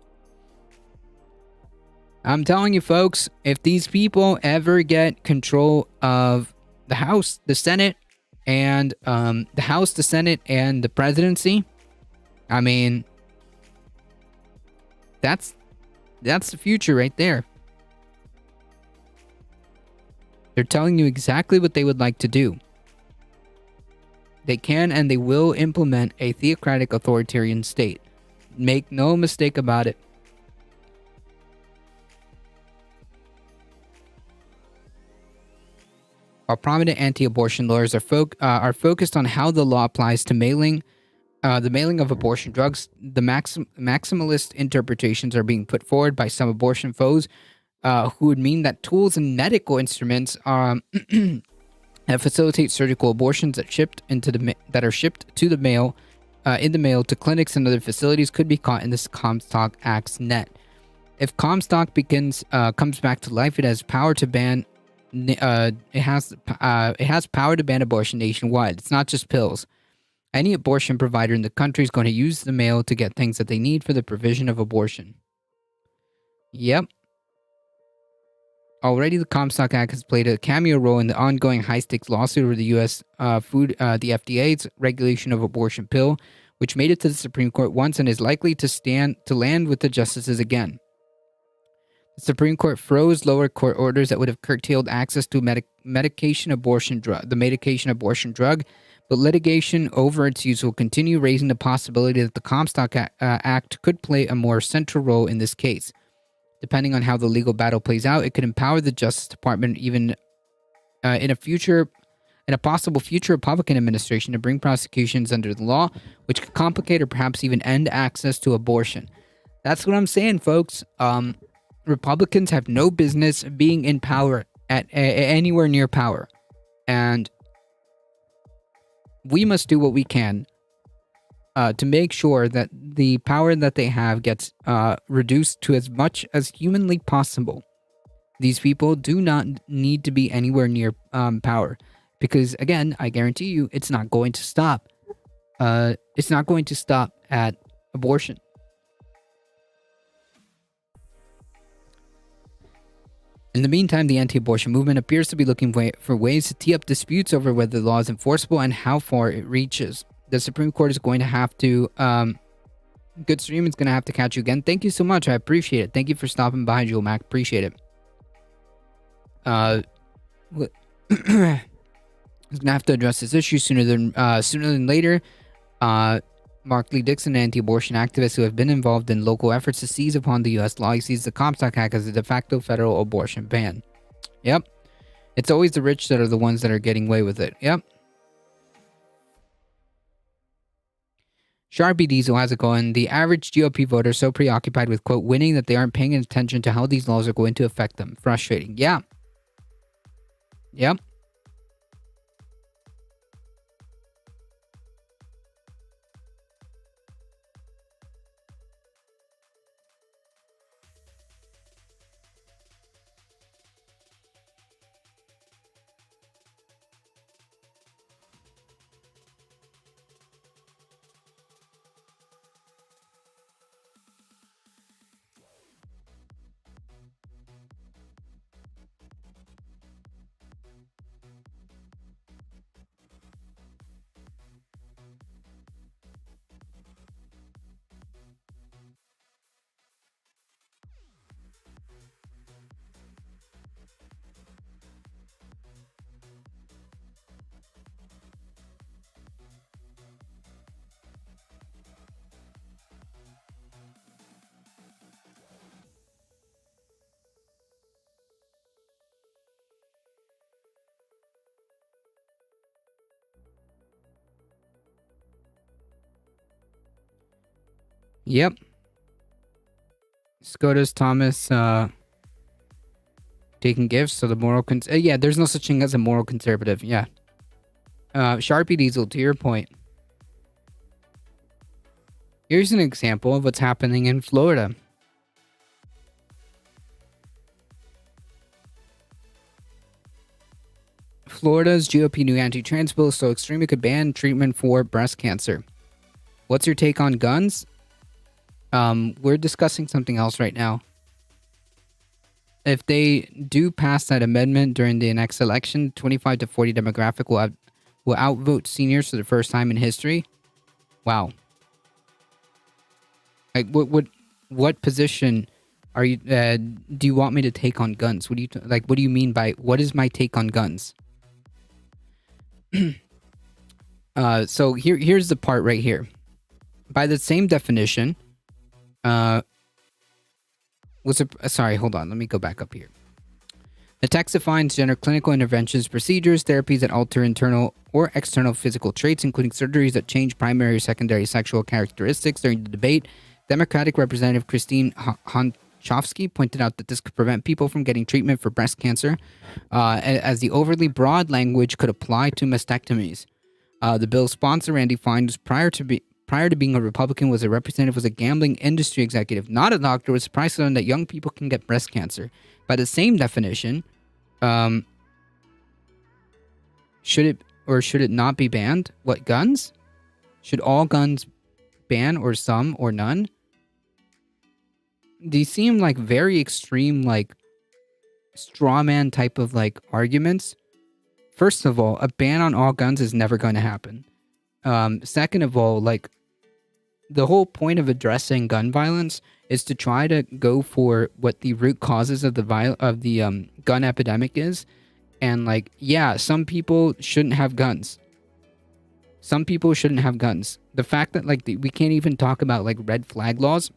I'm telling you, folks, if these people ever get control of the House, the Senate, and the presidency, I mean, that's the future right there. They're telling you exactly what they would like to do. They can and they will implement a theocratic authoritarian state. Make no mistake about it. While prominent anti-abortion lawyers are focused on how the law applies to the mailing of abortion drugs, the maximalist interpretations are being put forward by some abortion foes, who would mean that tools and medical instruments that facilitate surgical abortions that are shipped to the mail, in the mail to clinics and other facilities could be caught in this Comstock Act's net. If Comstock comes back to life, it has power to ban. It has power to ban abortion nationwide. It's not just pills. Any abortion provider in the country is going to use the mail to get things that they need for the provision of abortion. Yep. Already, the Comstock Act has played a cameo role in the ongoing high-stakes lawsuit over the U.S. the FDA's regulation of abortion pill, which made it to the Supreme Court once and is likely to land with the justices again. The Supreme Court froze lower court orders that would have curtailed access to the medication abortion drug, but litigation over its use will continue, raising the possibility that the Comstock Act could play a more central role in this case. Depending on how the legal battle plays out, it could empower the Justice Department even in a possible future Republican administration to bring prosecutions under the law, which could complicate or perhaps even end access to abortion. That's what I'm saying, folks. Republicans have no business being in power at anywhere near power. And we must do what we can to make sure that the power that they have gets reduced to as much as humanly possible. These people do not need to be anywhere near power, because again, I guarantee you, it's not going to stop. It's not going to stop at abortion. In the meantime, the anti-abortion movement appears to be looking for ways to tee up disputes over whether the law is enforceable and how far it reaches. The Supreme Court is going to have to... Good stream is going to have to catch you again. Thank you so much. I appreciate it. Thank you for stopping by, Jewel Mac. Appreciate it. He's going to have to address this issue sooner than later. Mark Lee Dixon, an anti-abortion activist who have been involved in local efforts to seize upon the U.S. law, he sees the Comstock Act as a de facto federal abortion ban. Yep. It's always the rich that are the ones that are getting away with it. Yep. Sharpie Diesel has it going. The average GOP voter is so preoccupied with, quote, winning that they aren't paying attention to how these laws are going to affect them. Frustrating. Yeah. Yep. Yep. SCOTUS Thomas taking gifts, so the moral yeah, there's no such thing as a moral conservative. Yeah. Sharpie Diesel, to your point. Here's an example of what's happening in Florida. Florida's GOP new anti-trans bill is so extreme it could ban treatment for breast cancer. What's your take on guns? We're discussing something else right now. If they do pass that amendment during the next election, 25 to 40 demographic will outvote seniors for the first time in history. Wow. Like, what position are you? Do you want me to take on guns? What do you what do you mean by what is my take on guns? So here's the part right here. By the same definition. Sorry, hold on. Let me go back up here. The text defines gender clinical interventions, procedures, therapies that alter internal or external physical traits, including surgeries that change primary or secondary sexual characteristics. During the debate, Democratic Representative Christine Honchofsky pointed out that this could prevent people from getting treatment for breast cancer, as the overly broad language could apply to mastectomies. The bill's sponsor, Randy Fine, prior to being a Republican, was a gambling industry executive, not a doctor, was surprised to learn that young people can get breast cancer. By the same definition, should it not be banned? What, guns? Should all guns ban, or some, or none? These seem like very extreme, like, straw man type of, like, arguments. First of all, a ban on all guns is never going to happen. Second of all, like, the whole point of addressing gun violence is to try to go for what the root causes of the gun epidemic is. And, like, yeah, some people shouldn't have guns. Some people shouldn't have guns. The fact that, like, we can't even talk about, like, red flag laws,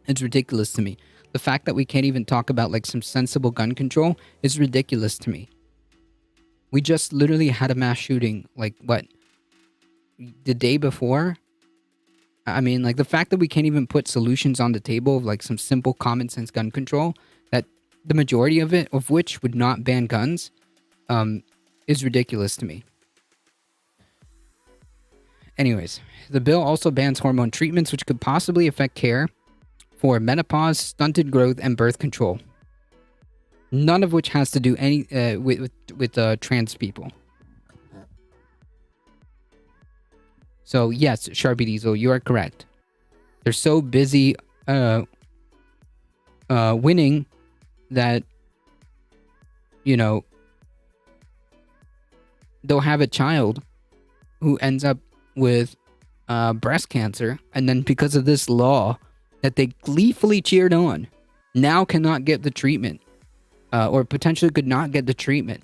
it's ridiculous to me. The fact that we can't even talk about, like, some sensible gun control is ridiculous to me. We just literally had a mass shooting, like, what? The day before? I mean, like, the fact that we can't even put solutions on the table of, like, some simple common sense gun control, that the majority of which would not ban guns, is ridiculous to me. Anyways, the bill also bans hormone treatments which could possibly affect care for menopause, stunted growth, and birth control. None of which has to do any with trans people. So yes, Sharpie Diesel, you are correct. They're so busy winning that, you know, they'll have a child who ends up with breast cancer, and then because of this law that they gleefully cheered on, now cannot get the treatment, or potentially could not get the treatment,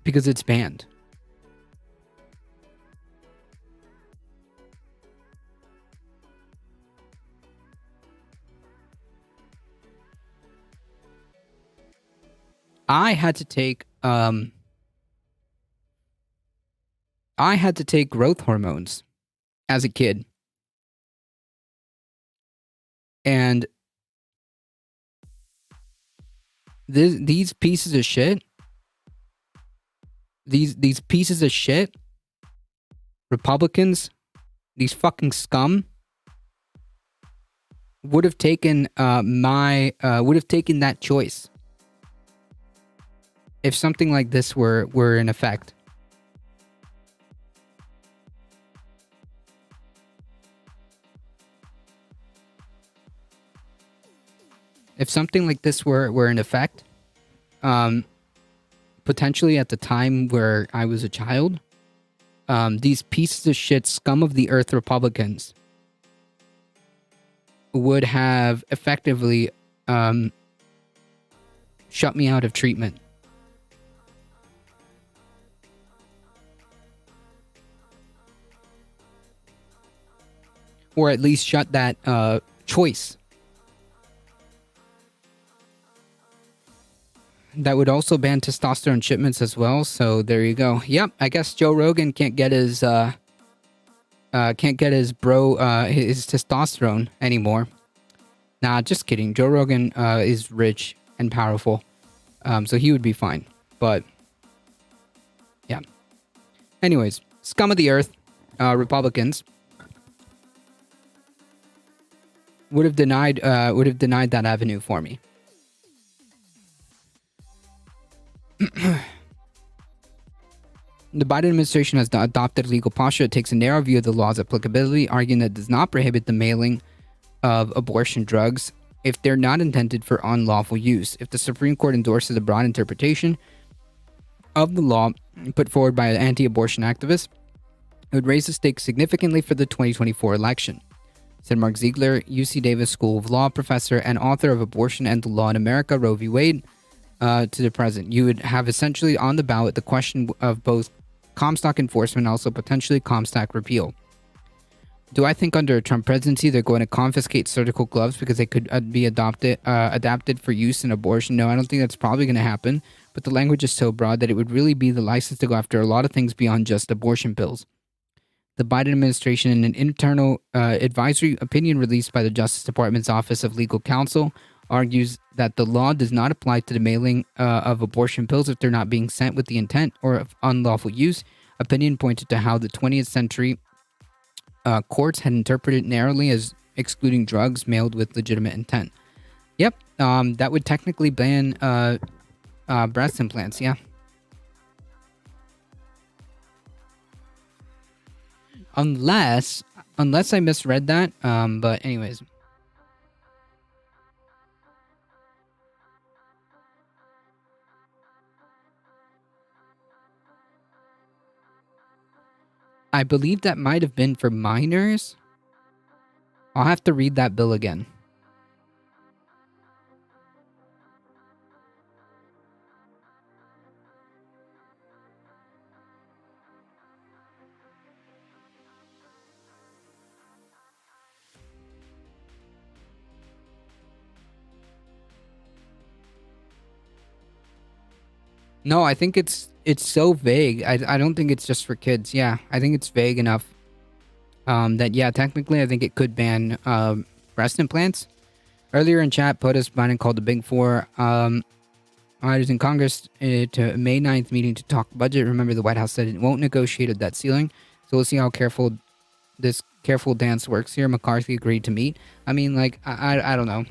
because it's banned. I had to take growth hormones as a kid. And these pieces of shit, these pieces of shit, Republicans, these fucking scum, would have taken that choice if something like this were in effect. If something like this were in effect, potentially at the time where I was a child, these pieces of shit, scum of the earth Republicans would have effectively shut me out of treatment. Or at least shut that choice. That would also ban testosterone shipments as well. So there you go. Yep, I guess Joe Rogan can't get his testosterone anymore. Nah, just kidding. Joe Rogan is rich and powerful, so he would be fine. But yeah. Anyways, scum of the earth, Republicans would have denied that avenue for me. The Biden administration has adopted a legal posture that takes a narrow view of the law's applicability, arguing that it does not prohibit the mailing of abortion drugs if they're not intended for unlawful use. If the Supreme Court endorses a broad interpretation of the law put forward by anti-abortion activists, it would raise the stakes significantly for the 2024 election, said Mark Ziegler, UC Davis School of Law professor and author of Abortion and the Law in America, Roe v. Wade, to the president. You would have essentially on the ballot the question of both Comstock enforcement and also potentially Comstock repeal. Do I think under a Trump presidency they're going to confiscate surgical gloves because they could be adapted for use in abortion? No, I don't think that's probably going to happen, but the language is so broad that it would really be the license to go after a lot of things beyond just abortion pills. The Biden administration, in an internal advisory opinion released by the Justice Department's Office of Legal Counsel, argues that the law does not apply to the mailing of abortion pills if they're not being sent with the intent or of unlawful use. Opinion pointed to how the 20th century courts had interpreted narrowly as excluding drugs mailed with legitimate intent. Yep, that would technically ban breast implants, yeah. Unless I misread that, but anyways. I believe that might have been for minors. I'll have to read that bill again. No, I think it's so vague. I don't think it's just for kids. Yeah, I think it's vague enough that, yeah, technically I think it could ban breast implants. Earlier in chat, POTUS Biden called the Big Four Is in Congress to May 9th meeting to talk budget. Remember, the White House said it won't negotiate a debt ceiling. So we'll see how this careful dance works here. McCarthy agreed to meet. I mean, like, I don't know.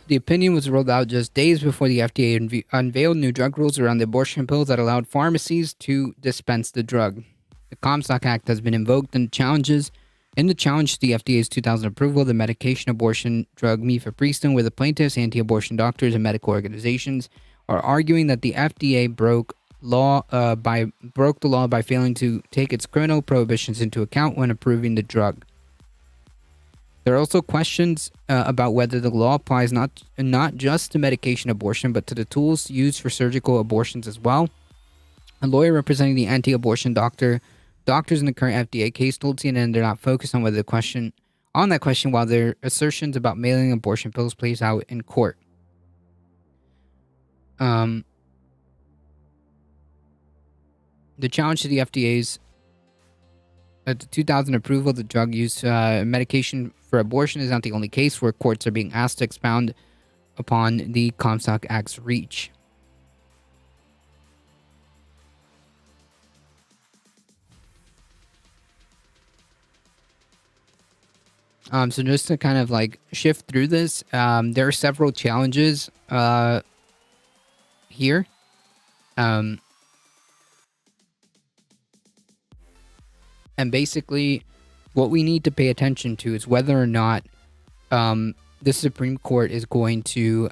The opinion was rolled out just days before the FDA unveiled new drug rules around the abortion pills that allowed pharmacies to dispense the drug. The Comstock Act has been invoked in the challenge to the FDA's 2000 approval of the medication abortion drug mifepristone, where the plaintiffs, anti-abortion doctors, and medical organizations are arguing that the FDA broke the law by failing to take its criminal prohibitions into account when approving the drug. There are also questions about whether the law applies not just to medication abortion, but to the tools used for surgical abortions as well. A lawyer representing the anti-abortion doctors in the current FDA case told CNN they're not focused on that question, while their assertions about mailing abortion pills plays out in court. The challenge to the FDA's the 2000 approval of the drug use medication for abortion is not the only case where courts are being asked to expound upon the Comstock Act's reach. So just to kind of like shift through this, there are several challenges here. And basically, what we need to pay attention to is whether or not the Supreme Court is going to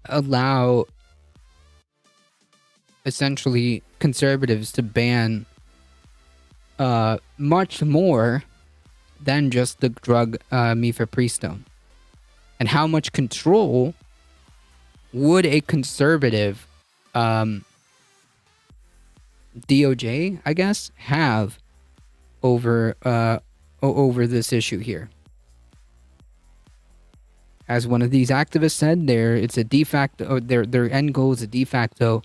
allow essentially conservatives to ban much more than just the drug mifepristone. And how much control would a conservative DOJ, I guess, have over this issue here? As one of these activists said, it's a de facto. Their end goal is a de facto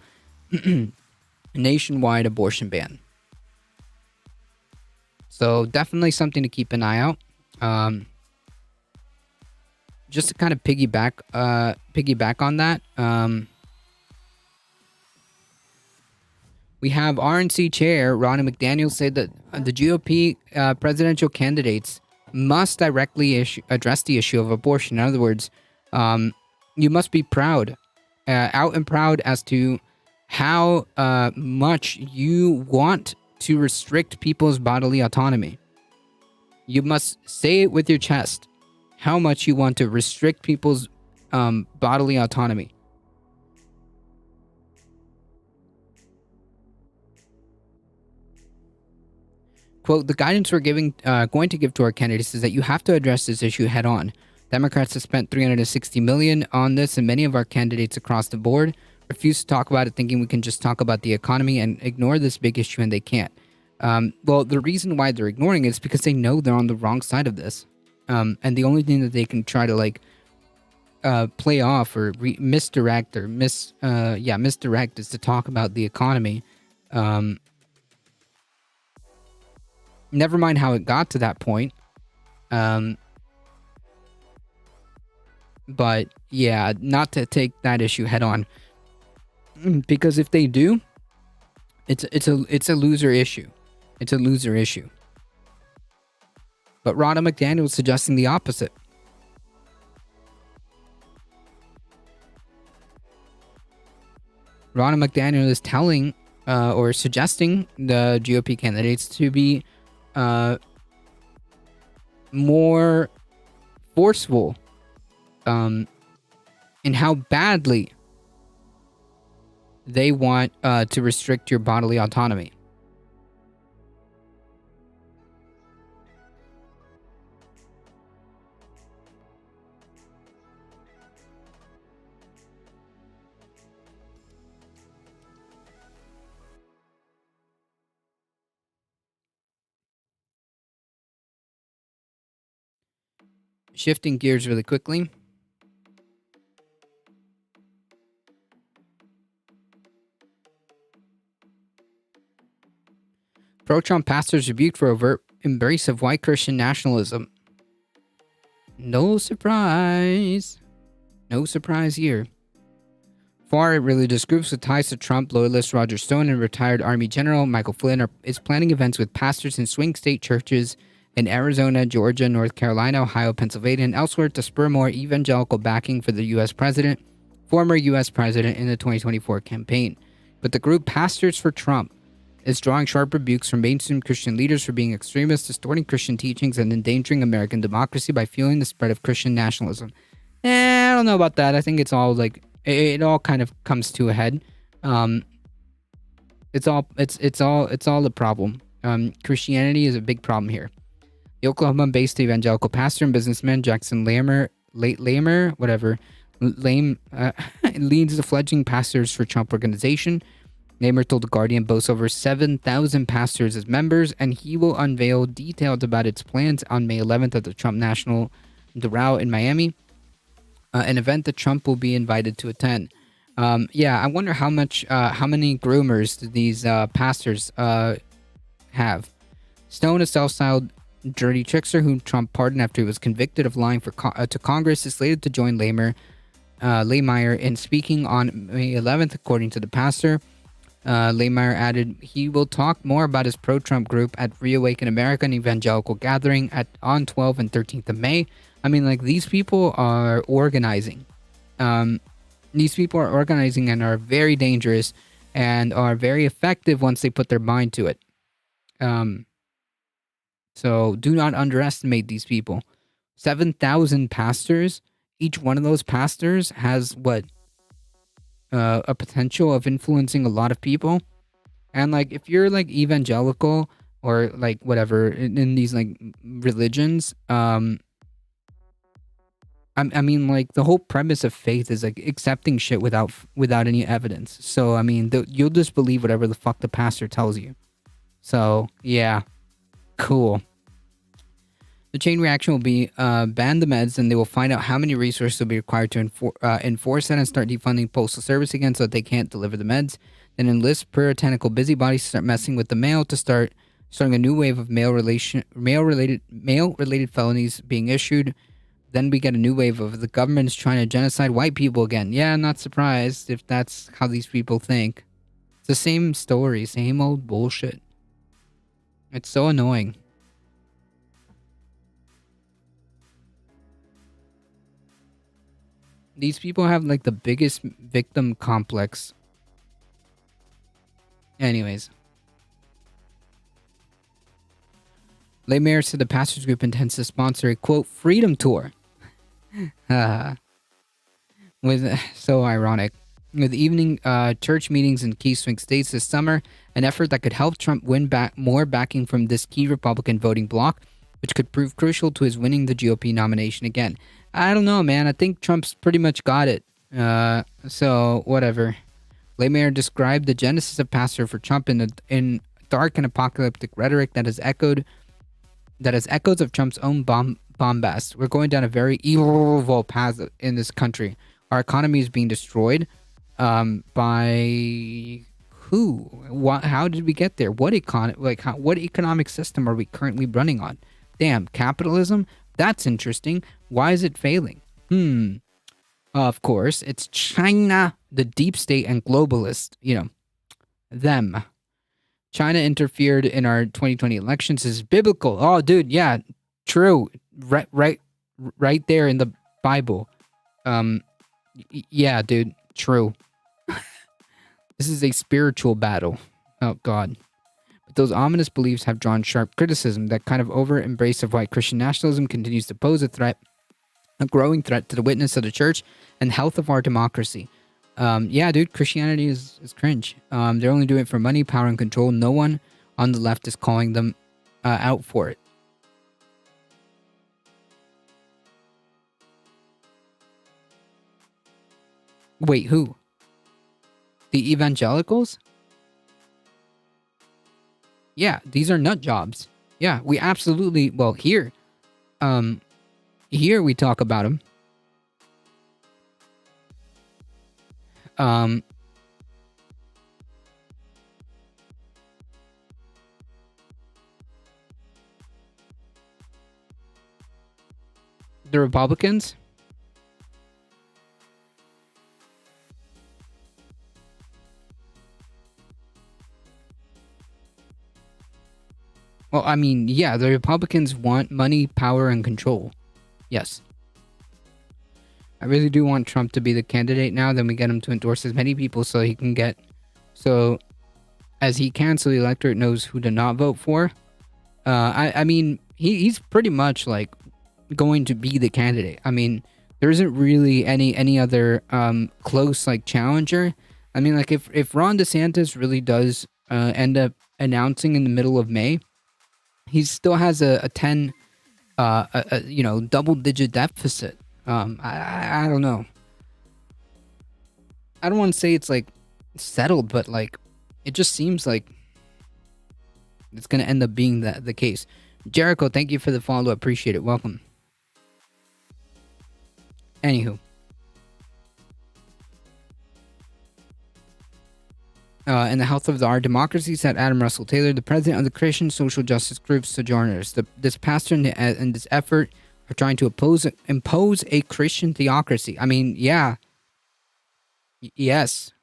nationwide abortion ban. So definitely something to keep an eye out. Just to kind of piggyback on that. We have RNC Chair Ronna McDaniel said that the GOP presidential candidates must directly address the issue of abortion. In other words, you must be proud, out and proud as to how much you want to restrict people's bodily autonomy. You must say it with your chest how much you want to restrict people's bodily autonomy. Quote, the guidance we're going to give to our candidates is that you have to address this issue head on. Democrats have spent $360 million on this, and many of our candidates across the board refuse to talk about it, thinking we can just talk about the economy and ignore this big issue, and they can't. Well, the reason why they're ignoring it is because they know they're on the wrong side of this. And the only thing that they can try to like play off or misdirect is to talk about the economy. Never mind how it got to that point. But yeah, not to take that issue head on, because if they do, it's a loser issue. It's a loser issue. But Ronna McDaniel is suggesting the opposite. Ronna McDaniel is telling or suggesting the GOP candidates to be more forceful in how badly they want to restrict your bodily autonomy. shifting gears really quickly. Pro-Trump pastors rebuked for overt embrace of white Christian nationalism. No surprise. No surprise here. Far-right religious groups with ties to Trump loyalist Roger Stone and retired Army General Michael Flynn is planning events with pastors in swing state churches in Arizona, Georgia, North Carolina, Ohio, Pennsylvania, and elsewhere to spur more evangelical backing for the U.S. president, former U.S. president in the 2024 campaign. But the group Pastors for Trump is drawing sharp rebukes from mainstream Christian leaders for being extremists, distorting Christian teachings, and endangering American democracy by fueling the spread of Christian nationalism. I don't know about that. I think it's all like it all kind of comes to a head. It's all the problem. Christianity is a big problem here. The Oklahoma-based evangelical pastor and businessman Jackson Lamer, leads the fledgling Pastors for Trump organization. Lamer told The Guardian boasts over 7,000 pastors as members, and he will unveil details about its plans on May 11th at the Trump National Doral in Miami, an event that Trump will be invited to attend. I wonder how many groomers do these pastors have. Stone, a self-styled dirty trickster whom Trump pardoned after he was convicted of lying to Congress, is slated to join Laymeyer in speaking on May 11th, according to the pastor. Laymeyer added he will talk more about his pro-Trump group at Reawaken America, an evangelical gathering on 12th and 13th of May. I mean, like, these people are organizing. These people are organizing and are very dangerous and are very effective once they put their mind to it. So do not underestimate these people. 7,000 pastors. Each one of those pastors has a potential of influencing a lot of people. And like, if you're like evangelical or like whatever in these like religions, I mean, like, the whole premise of faith is like accepting shit without any evidence. So I mean, you'll just believe whatever the fuck the pastor tells you. So yeah, cool. The chain reaction will be ban the meds, and they will find out how many resources will be required to enforce that and start defunding Postal Service again so that they can't deliver the meds. Then enlist puritanical busybodies to start messing with the mail to starting a new wave of mail-related felonies being issued. Then we get a new wave of the government is trying to genocide white people again. Yeah, I'm not surprised if that's how these people think. It's the same story, same old bullshit. It's so annoying. These people have like the biggest victim complex. Anyways. Laymeyer said the pastors group intends to sponsor a, quote, freedom tour. So ironic. With evening church meetings in key swing states this summer, an effort that could help Trump win back more backing from this key Republican voting bloc, which could prove crucial to his winning the GOP nomination again. I don't know, man. I think Trump's pretty much got it. So whatever. Laymeyer described the genesis of Pastor for Trump in dark and apocalyptic rhetoric that has echoes of Trump's own bombast. We're going down a very evil path in this country. Our economy is being destroyed by who? What? How did we get there? What economic system are we currently running on? Damn, capitalism? That's interesting. Why is it failing? Of course, it's China, the deep state and globalist, them. China interfered in our 2020 elections is biblical. Oh, dude, yeah, true. Right there in the Bible. Yeah, dude, true. This is a spiritual battle. Oh, God. But those ominous beliefs have drawn sharp criticism. That kind of over-embrace of white Christian nationalism continues to pose a growing threat to the witness of the church and health of our democracy. Yeah, dude, Christianity is cringe. They're only doing it for money, power, and control. No one on the left is calling them out for it. Wait, who? The evangelicals? Yeah, these are nut jobs. Yeah, we absolutely, well, here. Here we talk about him. The Republicans. Well, I mean, yeah, the Republicans want money, power, and control. Yes. I really do want Trump to be the candidate now. Then we get him to endorse as many people so he can get... So, as he can, so the electorate knows who to not vote for. I mean, he's pretty much, like, going to be the candidate. I mean, there isn't really any other close, like, challenger. I mean, like, if Ron DeSantis really does end up announcing in the middle of May... He still has a 10, double-digit deficit. I don't know. I don't want to say it's, like, settled, but, like, it just seems like it's going to end up being the case. Jericho, thank you for the follow. Appreciate it. Welcome. Anywho. And the health of our democracy, said Adam Russell Taylor, the president of the Christian social justice group Sojourners. This pastor and this effort are trying to impose a Christian theocracy. I mean, yeah. Yes.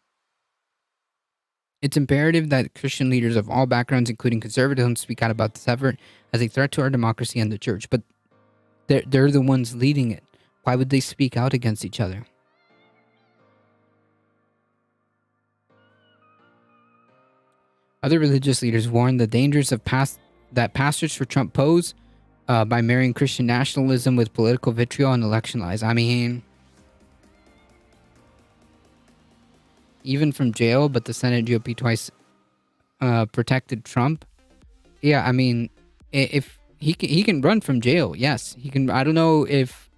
It's imperative that Christian leaders of all backgrounds, including conservatives, speak out about this effort as a threat to our democracy and the church. But they're the ones leading it. Why would they speak out against each other? Other religious leaders warned the dangers of that pastors for Trump pose by marrying Christian nationalism with political vitriol and election lies. I mean, even from jail, but the Senate GOP twice protected Trump. Yeah, I mean, if he can run from jail, yes, he can. I don't know if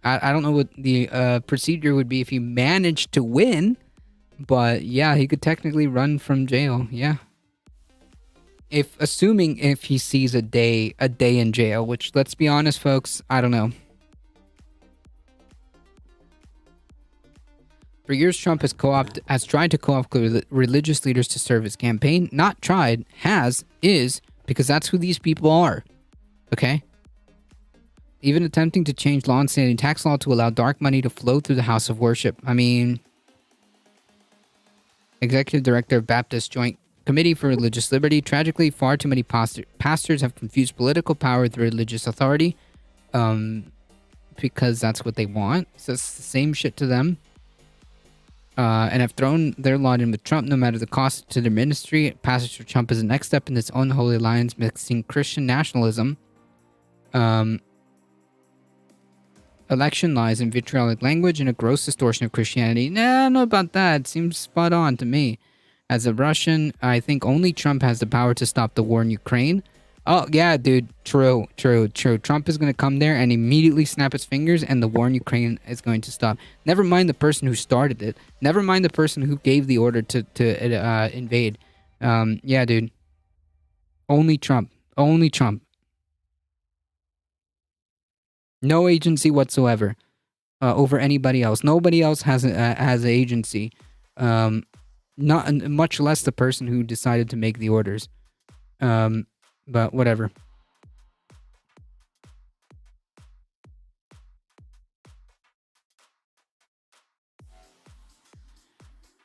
I don't know what the procedure would be if he managed to win. But yeah, he could technically run from jail. Yeah. Assuming he sees a day in jail, which, let's be honest, folks, I don't know. For years, Trump has tried to co-opt religious leaders to serve his campaign. Not tried, is, because that's who these people are. Okay? Even attempting to change long-standing tax law to allow dark money to flow through the house of worship. I mean... Executive Director of Baptist Joint Committee for Religious Liberty. Tragically, far too many pastors have confused political power with religious authority because that's what they want. So it's the same shit to them. And have thrown their lot in with Trump no matter the cost to their ministry. Passage for Trump is the next step in this unholy alliance mixing Christian nationalism, election lies and vitriolic language, and a gross distortion of Christianity. Nah, I don't know about that. It seems spot on to me. As a Russian, I think only Trump has the power to stop the war in Ukraine. Oh, yeah, dude. True. Trump is going to come there and immediately snap his fingers, and the war in Ukraine is going to stop. Never mind the person who started it. Never mind the person who gave the order to invade. Yeah, dude. Only Trump. Only Trump. No agency whatsoever over anybody else. Nobody else has agency. Not much less the person who decided to make the orders. But whatever.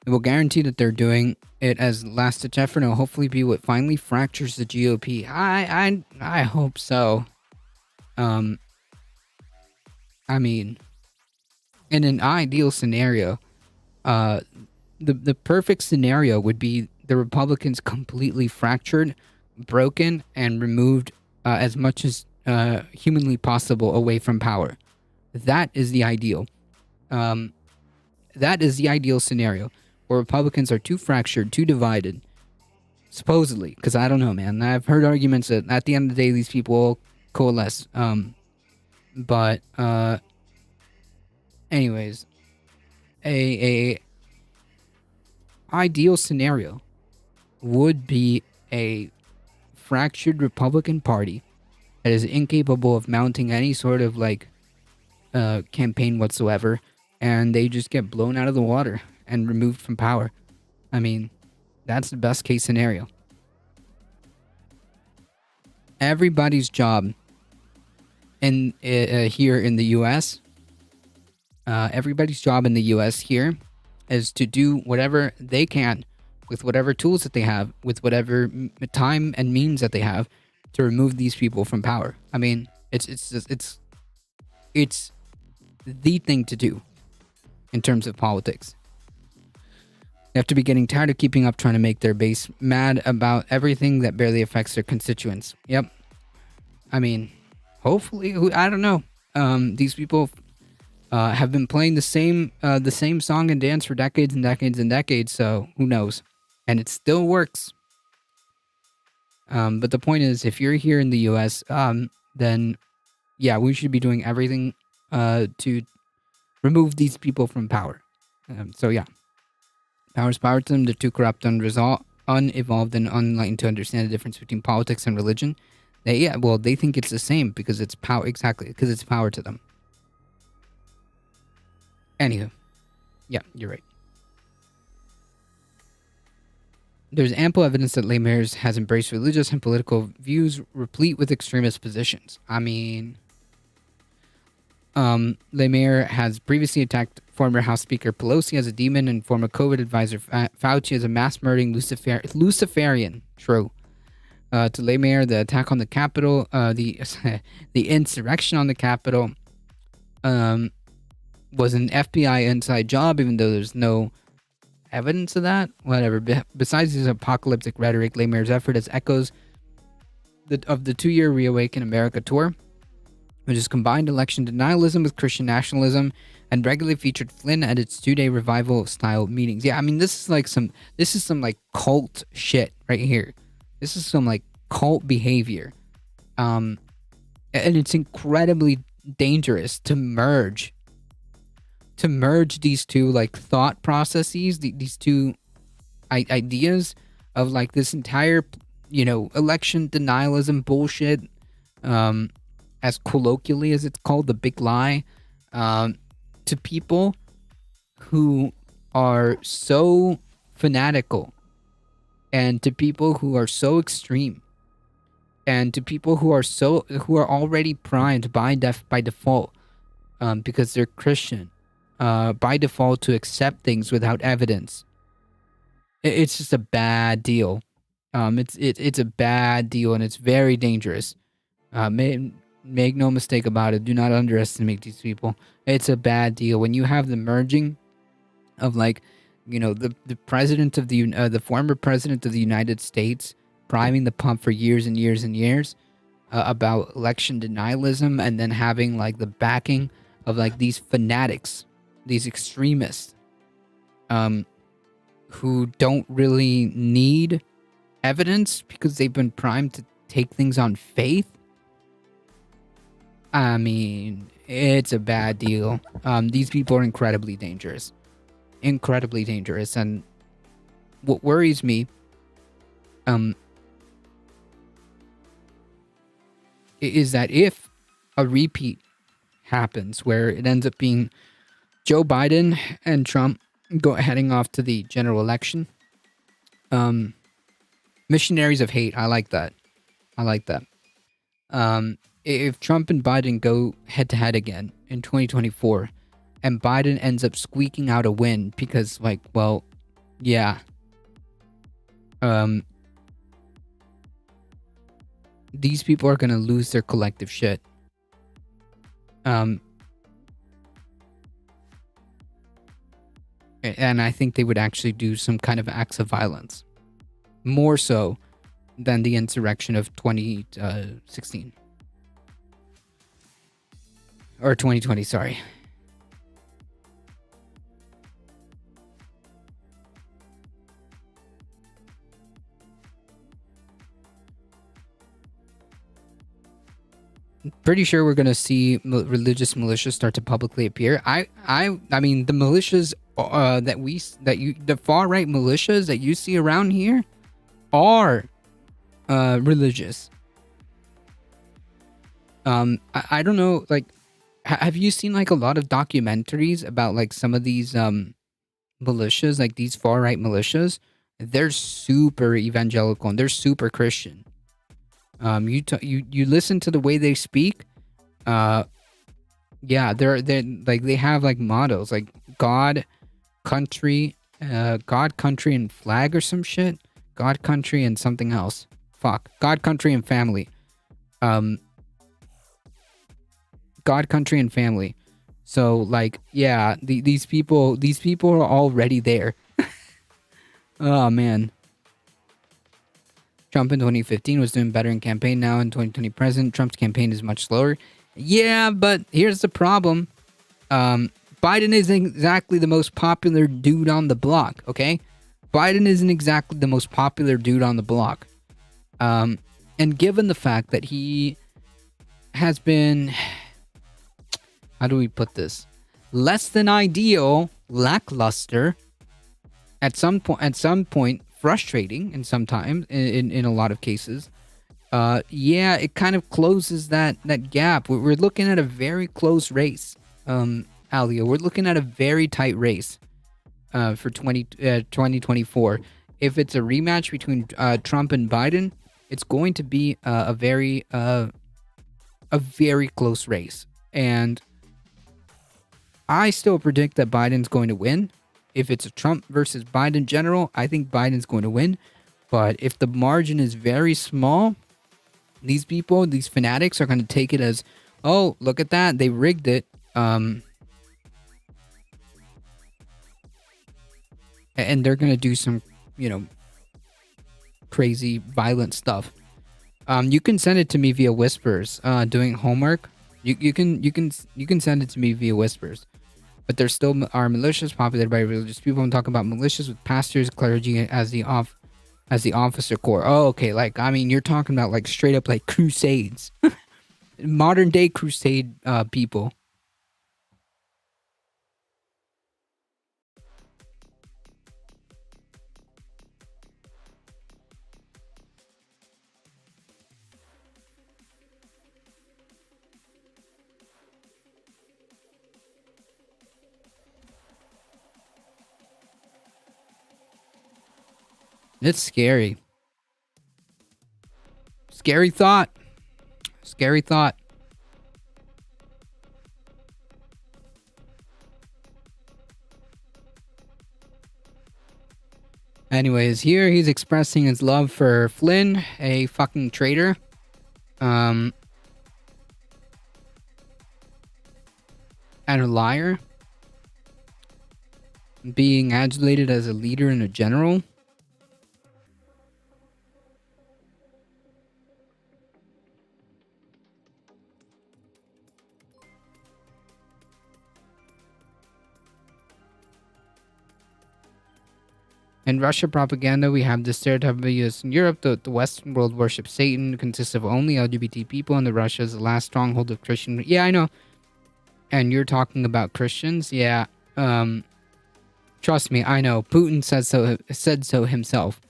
It will guarantee that they're doing it as last-ditch effort, and will hopefully be what finally fractures the GOP. I hope so. I mean, in an ideal scenario, the perfect scenario would be the Republicans completely fractured, broken, and removed as much as humanly possible away from power. That is the ideal. That is the ideal scenario, where Republicans are too fractured, too divided, supposedly. Because I don't know, man. I've heard arguments that at the end of the day, these people will coalesce. But anyways, a ideal scenario would be a fractured Republican Party that is incapable of mounting any sort of like campaign whatsoever, and they just get blown out of the water and removed from power. I mean, that's the best case scenario. Everybody's job in here in the U.S. Everybody's job in the U.S. here is to do whatever they can with whatever tools that they have, with whatever time and means that they have, to remove these people from power. I mean, it's the thing to do in terms of politics. They have to be getting tired of keeping up, trying to make their base mad about everything that barely affects their constituents. Yep. I mean, hopefully, I don't know. These people have been playing the same song and dance for decades and decades and decades. So who knows? And it still works. But the point is, if you're here in the U.S., then yeah, we should be doing everything to remove these people from power. So yeah, power's power to them. They're too corrupt, unevolved, and unenlightened to understand the difference between politics and religion. They think it's the same because it's power. Exactly, because it's power to them. Anywho, yeah, you're right. There's ample evidence that Le Maire has embraced religious and political views replete with extremist positions. I mean, Le Maire has previously attacked former House Speaker Pelosi as a demon and former COVID advisor Fauci as a mass-murdering Luciferian. True. To Le Maire, the attack on the Capitol, the insurrection on the Capitol, was an FBI inside job, even though there's no evidence of that. Whatever. Besides his apocalyptic rhetoric, Le Maire's effort as echoes of the 2-year Reawaken America tour, which is combined election denialism with Christian nationalism, and regularly featured Flynn at its 2-day revival style meetings. Yeah, I mean, this is some like cult shit right here. This is some like cult behavior. And it's incredibly dangerous to merge these two like thought processes, these two ideas of like this entire, election denialism bullshit, as colloquially as it's called, the big lie, to people who are so fanatical, and to people who are so extreme, and to people who are already primed by default, because they're Christian, by default, to accept things without evidence. It's just a bad deal. It's a bad deal, and it's very dangerous. Make no mistake about it. Do not underestimate these people. It's a bad deal when you have the merging of like, the president of the former president of the United States priming the pump for years and years and years about election denialism, and then having like the backing of like these fanatics, these extremists, who don't really need evidence because they've been primed to take things on faith. I mean, it's a bad deal. These people are incredibly dangerous. And what worries me, is that if a repeat happens where it ends up being Joe Biden and Trump heading off to the general election, missionaries of hate, I like that. If Trump and Biden go head to head again in 2024, and Biden ends up squeaking out a win because, like, well, yeah, these people are gonna lose their collective shit. And I think they would actually do some kind of acts of violence, more so than the insurrection of 2016. Or 2020, sorry. Pretty sure we're gonna see religious militias start to publicly appear. I mean, the militias the far right militias that you see around here are religious. I don't know, like, have you seen like a lot of documentaries about like some of these militias, like these far right militias? They're super evangelical and they're super Christian. You listen to the way they speak. Yeah, they're like they have like mottos like God, country, and flag or some shit. God, country, and something else. Fuck. God, country, and family. God, country, and family. So like, yeah, these people are already there. Oh man. Trump in 2015 was doing better in campaign. Now in 2020 president, Trump's campaign is much slower. Yeah, but here's the problem. Biden isn't exactly the most popular dude on the block, okay? Biden isn't exactly the most popular dude on the block. And given the fact that he has been, how do we put this? Less than ideal, lackluster, at some point frustrating, and sometimes in a lot of cases. Yeah, it kind of closes that gap. We're looking at a very close race, Alia. We're looking at a very tight race for 2024. If it's a rematch between Trump and Biden, it's going to be a very close race. And I still predict that Biden's going to win. If it's a Trump versus Biden general, I think Biden's going to win. But if the margin is very small, these people, these fanatics are going to take it as, oh, look at that, they rigged it. And they're going to do some, crazy, violent stuff. You can send it to me via whispers. Doing homework, you can send it to me via whispers. But there still are militias populated by religious people. I'm talking about militias with pastors, clergy as the officer corps. Oh, okay. Like, I mean, you're talking about like straight up like crusades, modern day crusade people. It's scary. Scary thought. Scary thought. Anyways, here he's expressing his love for Flynn, a fucking traitor. And a liar. Being adulated as a leader and a general. In Russia propaganda, we have the stereotype of the US and Europe. The Western world worships Satan, consists of only LGBT people, and the Russia is the last stronghold of Christian. Yeah, I know. And you're talking about Christians? Yeah. Trust me, I know. Putin said so himself.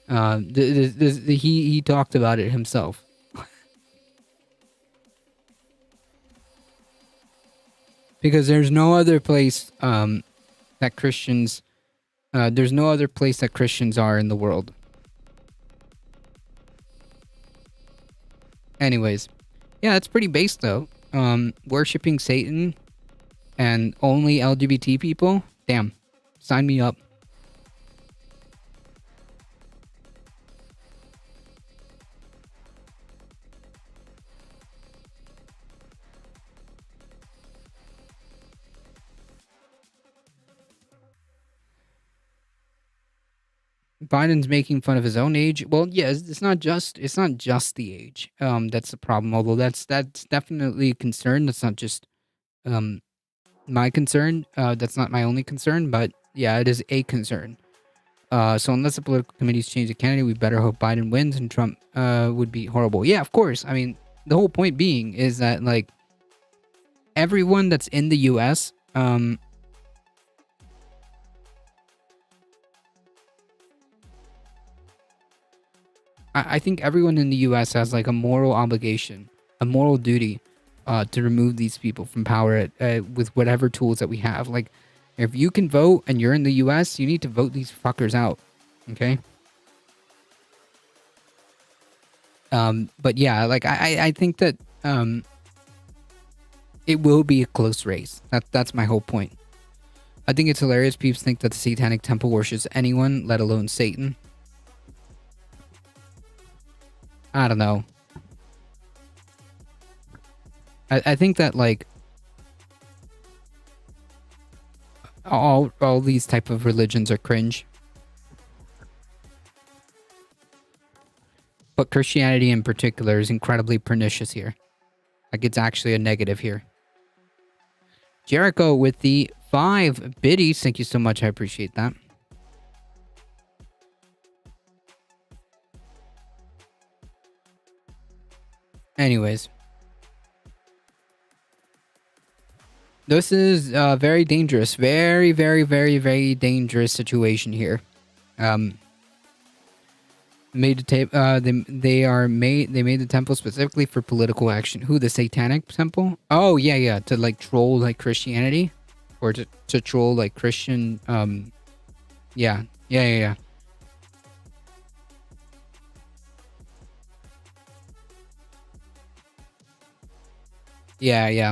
He talked about it himself. Because there's no other place that Christians. There's no other place that Christians are in the world. Anyways, yeah, that's pretty base though. Worshipping Satan and only LGBT people. Damn, sign me up. Biden's making fun of his own age. Well, yeah, it's not just the age. That's the problem. Although that's definitely a concern. That's not just my concern. That's not my only concern, but yeah, it is a concern. So unless the political committees change the candidate, we better hope Biden wins and Trump would be horrible. Yeah, of course. I mean, the whole point being is that like everyone that's in the U.S. I think everyone in the U.S. has like a moral obligation a moral duty to remove these people from power with whatever tools that we have. Like, if you can vote and you're in the US, you need to vote these fuckers out. Okay? But yeah, like, I think that it will be a close race. That's my whole point. I think it's hilarious people think that the Satanic Temple worships anyone, let alone Satan. I don't know. I think that, like, all these type of religions are cringe. But Christianity in particular is incredibly pernicious here. Like, it's actually a negative here. Jericho with the 5 biddies. Thank you so much. I appreciate that. Anyways. This is very dangerous. Very, very, very, very dangerous situation here. Made the tape. They made the temple specifically for political action. Who, the Satanic Temple? Oh yeah, to like troll like Christianity, or to troll like Christian. Yeah. Yeah,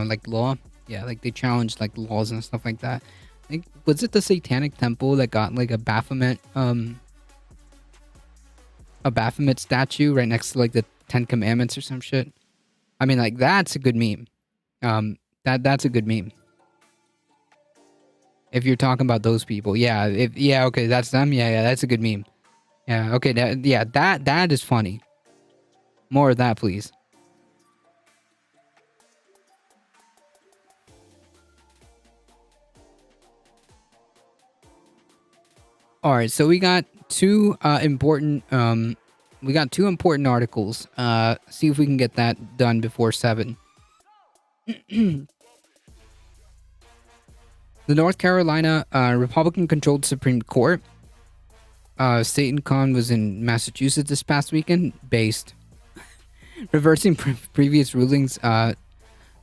like law. Yeah, like they challenged like laws and stuff like that. I think, was it the Satanic Temple that got like a Baphomet statue right next to like the 10 Commandments or some shit? I mean, like, that's a good meme. That's a good meme. If you're talking about those people, okay, that's them. Yeah, that's a good meme. Yeah, okay, that is funny. More of that, please. All right, so we got two important articles. See if we can get that done before 7. The North Carolina Republican-controlled Supreme Court. Satan Khan was in Massachusetts this past weekend, reversing previous rulings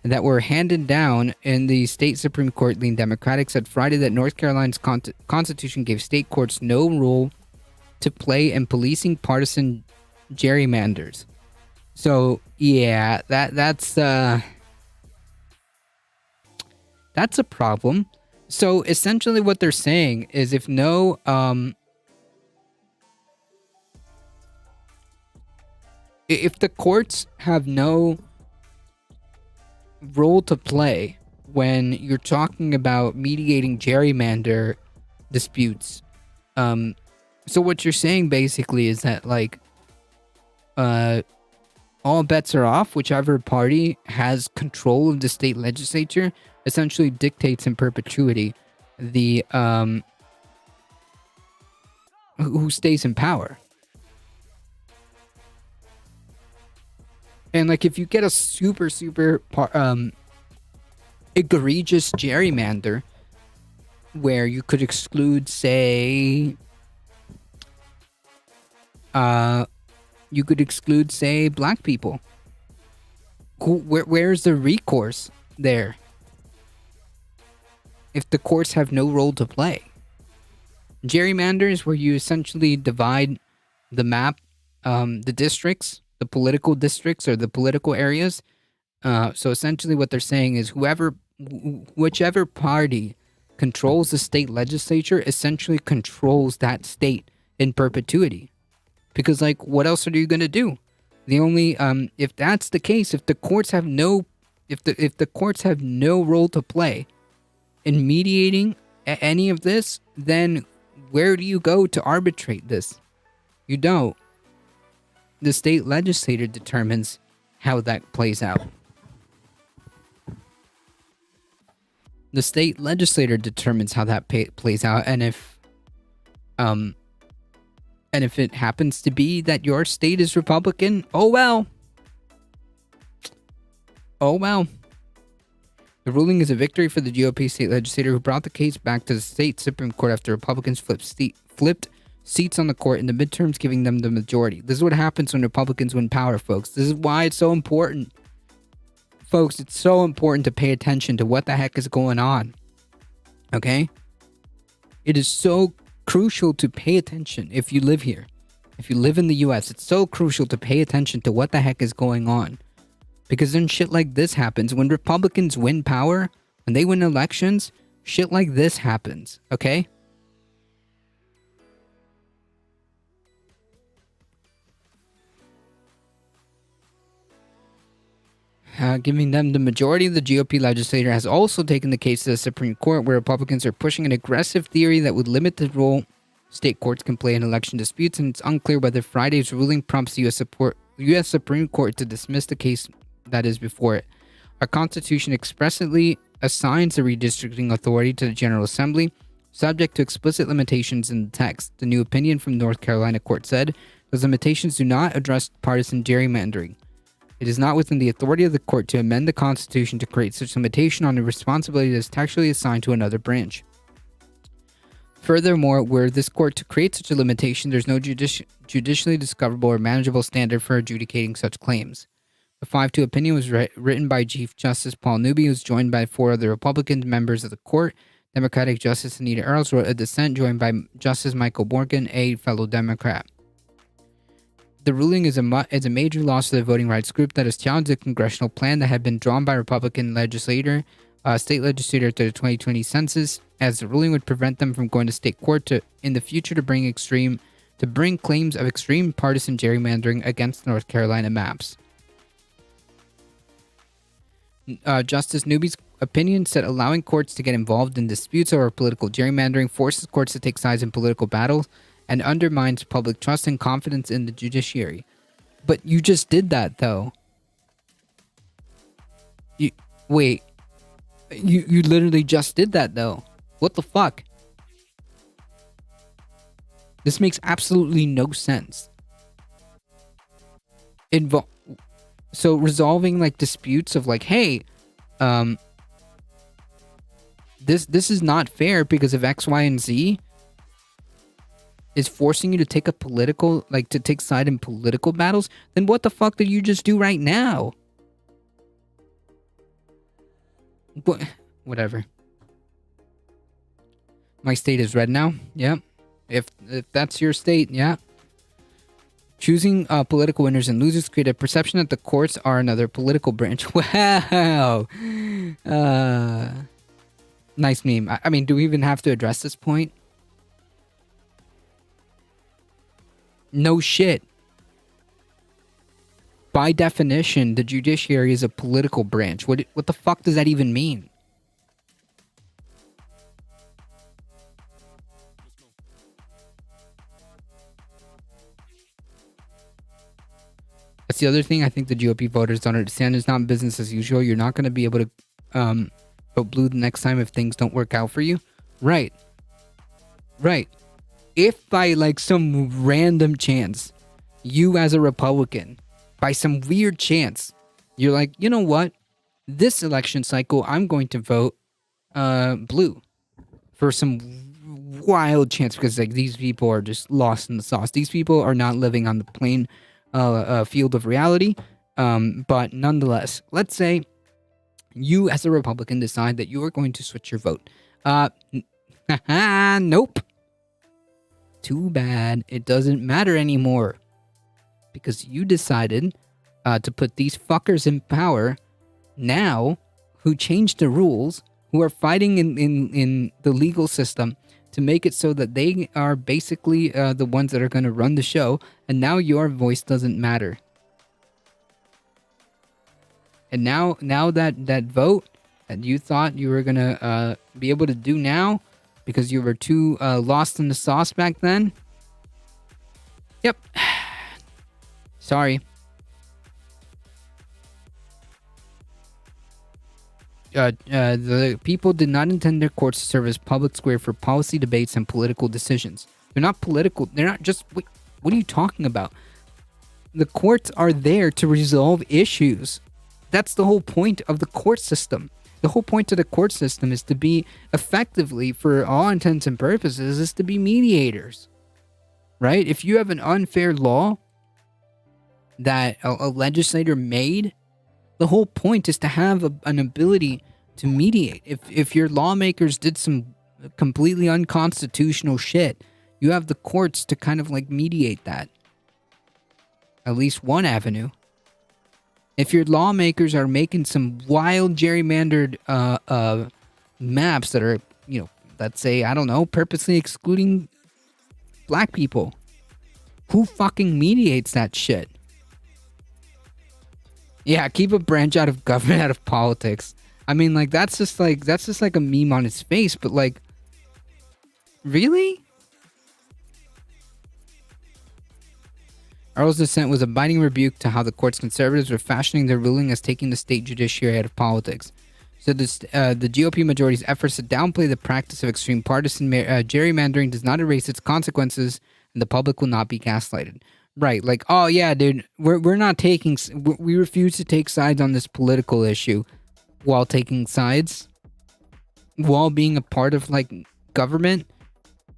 that were handed down in the state Supreme Court leaned Democratic, said Friday that North Carolina's constitution gave state courts no role to play in policing partisan gerrymanders. So yeah, that's a problem. So essentially what they're saying is if the courts have no role to play when you're talking about mediating gerrymander disputes, so what you're saying basically is that, like, all bets are off. Whichever party has control of the state legislature essentially dictates in perpetuity the who stays in power. And like, if you get a super egregious gerrymander where you could exclude, say, black people, where's the recourse there if the courts have no role to play? Gerrymanders, where you essentially divide the map, the districts, the political districts or the political areas. So essentially what they're saying is whichever party controls the state legislature essentially controls that state in perpetuity. Because, like, what else are you going to do? The only, if that's the case, if the courts have no role to play in mediating any of this, then where do you go to arbitrate this? You don't. The state legislature determines how that plays out. The state legislature determines how that plays out, and if it happens to be that your state is Republican, oh well. The ruling is a victory for the GOP state legislator who brought the case back to the state Supreme Court after Republicans flipped seats on the court in the midterms, giving them the majority. This is what happens when Republicans win power, folks. This is why it's so important folks, it's so important to pay attention to what the heck is going on. Okay? It is so crucial to pay attention if you live here. If you live in the US, it's so crucial to pay attention to what the heck is going on. Because then shit like this happens. When Republicans win power, when they win elections, shit like this happens. Okay? Giving them the majority of the GOP legislature has also taken the case to the Supreme Court, where Republicans are pushing an aggressive theory that would limit the role state courts can play in election disputes, and it's unclear whether Friday's ruling prompts the U.S. Supreme Court to dismiss the case that is before it. Our Constitution expressly assigns the redistricting authority to the General Assembly, subject to explicit limitations in the text. The new opinion from North Carolina court said those limitations do not address partisan gerrymandering. It is not within the authority of the court to amend the Constitution to create such limitation on a responsibility that is textually assigned to another branch. Furthermore, were this court to create such a limitation, there's no judicially discoverable or manageable standard for adjudicating such claims. The 5-2 opinion was written by Chief Justice Paul Newby, who was joined by 4 other Republican members of the court. Democratic Justice Anita Earls wrote a dissent, joined by Justice Michael Morgan, a fellow Democrat. The ruling is a major loss to the voting rights group that has challenged the congressional plan that had been drawn by Republican state legislator to the 2020 census, as the ruling would prevent them from going to state court in the future to bring claims of extreme partisan gerrymandering against North Carolina maps. Justice Newby's opinion said allowing courts to get involved in disputes over political gerrymandering forces courts to take sides in political battles and undermines public trust and confidence in the judiciary. But you just did that, though. You literally just did that, though. What the fuck? This makes absolutely no sense. So resolving like disputes of like, hey, this is not fair because of X, Y, and Z, is forcing you to take take side in political battles, then what the fuck did you just do right now? Whatever. My state is red now. Yeah. If that's your state, yeah. Choosing political winners and losers create a perception that the courts are another political branch. Wow. Nice meme. I mean, do we even have to address this point? No shit. By definition, the judiciary is a political branch. What the fuck does that even mean? That's the other thing I think the GOP voters don't understand. It's not business as usual. You're not going to be able to vote blue the next time if things don't work out for you. Right. If by like some random chance, you as a Republican, by some weird chance, you're like, you know what? This election cycle, I'm going to vote blue for some wild chance because like these people are just lost in the sauce. These people are not living on the plain field of reality. But nonetheless, let's say you as a Republican decide that you are going to switch your vote. Nope. Too bad. It doesn't matter anymore. Because you decided to put these fuckers in power now who changed the rules, who are fighting in the legal system to make it so that they are basically the ones that are going to run the show, and now your voice doesn't matter. And now that vote that you thought you were going to be able to do now because you were too lost in the sauce back then? Yep. Sorry. The people did not intend their courts to serve as public square for policy debates and political decisions. They're not political. They're not just... What are you talking about? The courts are there to resolve issues. That's the whole point of the court system. The whole point of the court system is to be effectively, for all intents and purposes, is to be mediators. Right? If you have an unfair law that a legislator made The whole point is to have an ability to mediate. If your lawmakers did some completely unconstitutional shit, you have the courts to kind of like mediate that. At least one avenue. If your lawmakers are making some wild gerrymandered maps that are, you know, let's say, I don't know, purposely excluding black people, who fucking mediates that shit? Yeah, keep a branch out of government, out of politics. I mean, like, that's just like a meme on its face, but like, really? Earl's dissent was a biting rebuke to how the court's conservatives were fashioning their ruling as taking the state judiciary out of politics. So the GOP majority's efforts to downplay the practice of extreme partisan gerrymandering does not erase its consequences, and the public will not be gaslighted. Right, like, oh yeah, dude, we're not taking, we refuse to take sides on this political issue while taking sides, while being a part of, like, government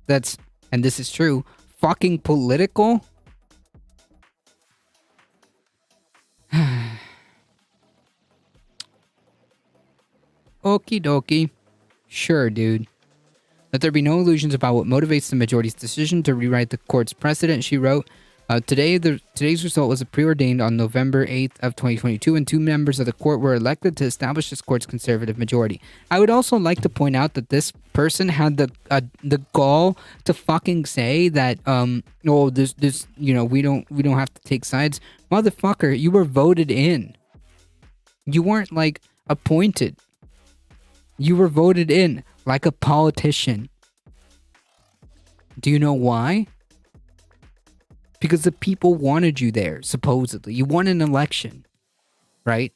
that's, and this is true, fucking political? Okie dokie. Sure, dude. Let there be no illusions about what motivates the majority's decision to rewrite the court's precedent, she wrote. Today's result was preordained on November 8th of 2022, and 2 members of the court were elected to establish this court's conservative majority. I would also like to point out that this person had the gall to fucking say that oh, this you know, we don't have to take sides. Motherfucker, you were voted in. You weren't like appointed. You were voted in like a politician. Do you know why? Because the people wanted you there, supposedly. You won an election, right?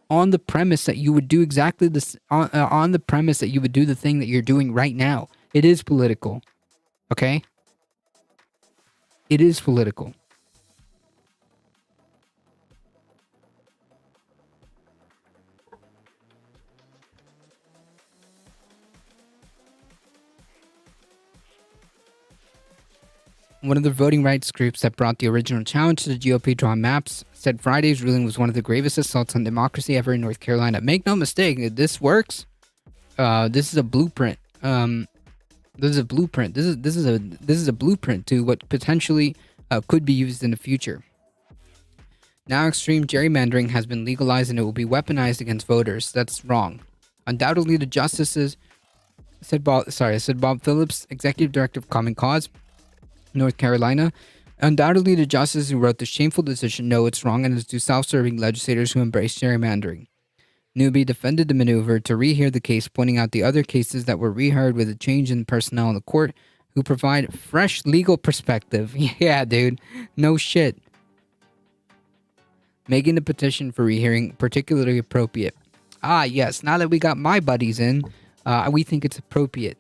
On the premise that you would do exactly this, on the premise that you would do the thing that you're doing right now. It is political, okay? It is political. One of the voting rights groups that brought the original challenge to the GOP drawn maps said Friday's ruling was one of the gravest assaults on democracy ever in North Carolina. Make no mistake, this works. This is a blueprint. This is a blueprint. This is a blueprint to what potentially could be used in the future. Now extreme gerrymandering has been legalized and it will be weaponized against voters. That's wrong. Undoubtedly, the justices said Bob Phillips, executive director of Common Cause, North Carolina. Undoubtedly, the justices who wrote the shameful decision know it's wrong and is to self-serving legislators who embrace gerrymandering. Newby defended the maneuver to rehear the case, pointing out the other cases that were reheard with a change in personnel in the court who provide fresh legal perspective. Yeah, dude. No shit. Making the petition for rehearing particularly appropriate. Ah, yes. Now that we got my buddies in, we think it's appropriate.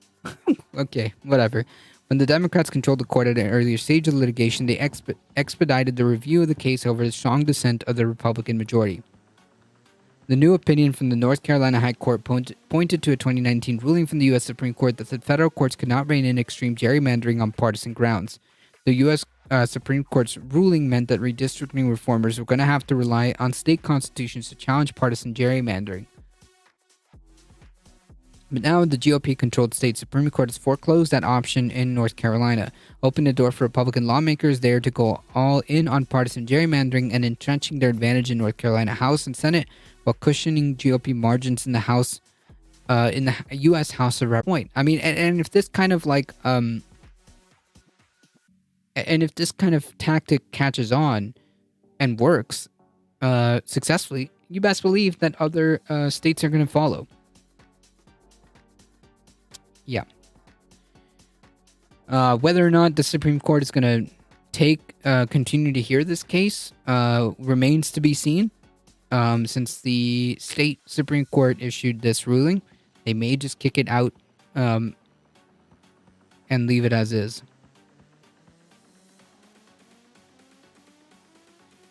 Okay, whatever. When the Democrats controlled the court at an earlier stage of the litigation, they expedited the review of the case over the strong dissent of the Republican majority. The new opinion from the North Carolina High Court pointed to a 2019 ruling from the U.S. Supreme Court that said federal courts could not rein in extreme gerrymandering on partisan grounds. The U.S. Supreme Court's ruling meant that redistricting reformers were going to have to rely on state constitutions to challenge partisan gerrymandering. But now the GOP-controlled state Supreme Court has foreclosed that option in North Carolina, opening the door for Republican lawmakers there to go all in on partisan gerrymandering and entrenching their advantage in North Carolina House and Senate, while cushioning GOP margins in the House, in the U.S. House of Representatives. I mean, and if this kind of like, and if this kind of tactic catches on and works successfully, you best believe that other states are going to follow. Yeah. Whether or not the Supreme Court is going to continue to hear this case remains to be seen. Since the state Supreme Court issued this ruling, they may just kick it out and leave it as is.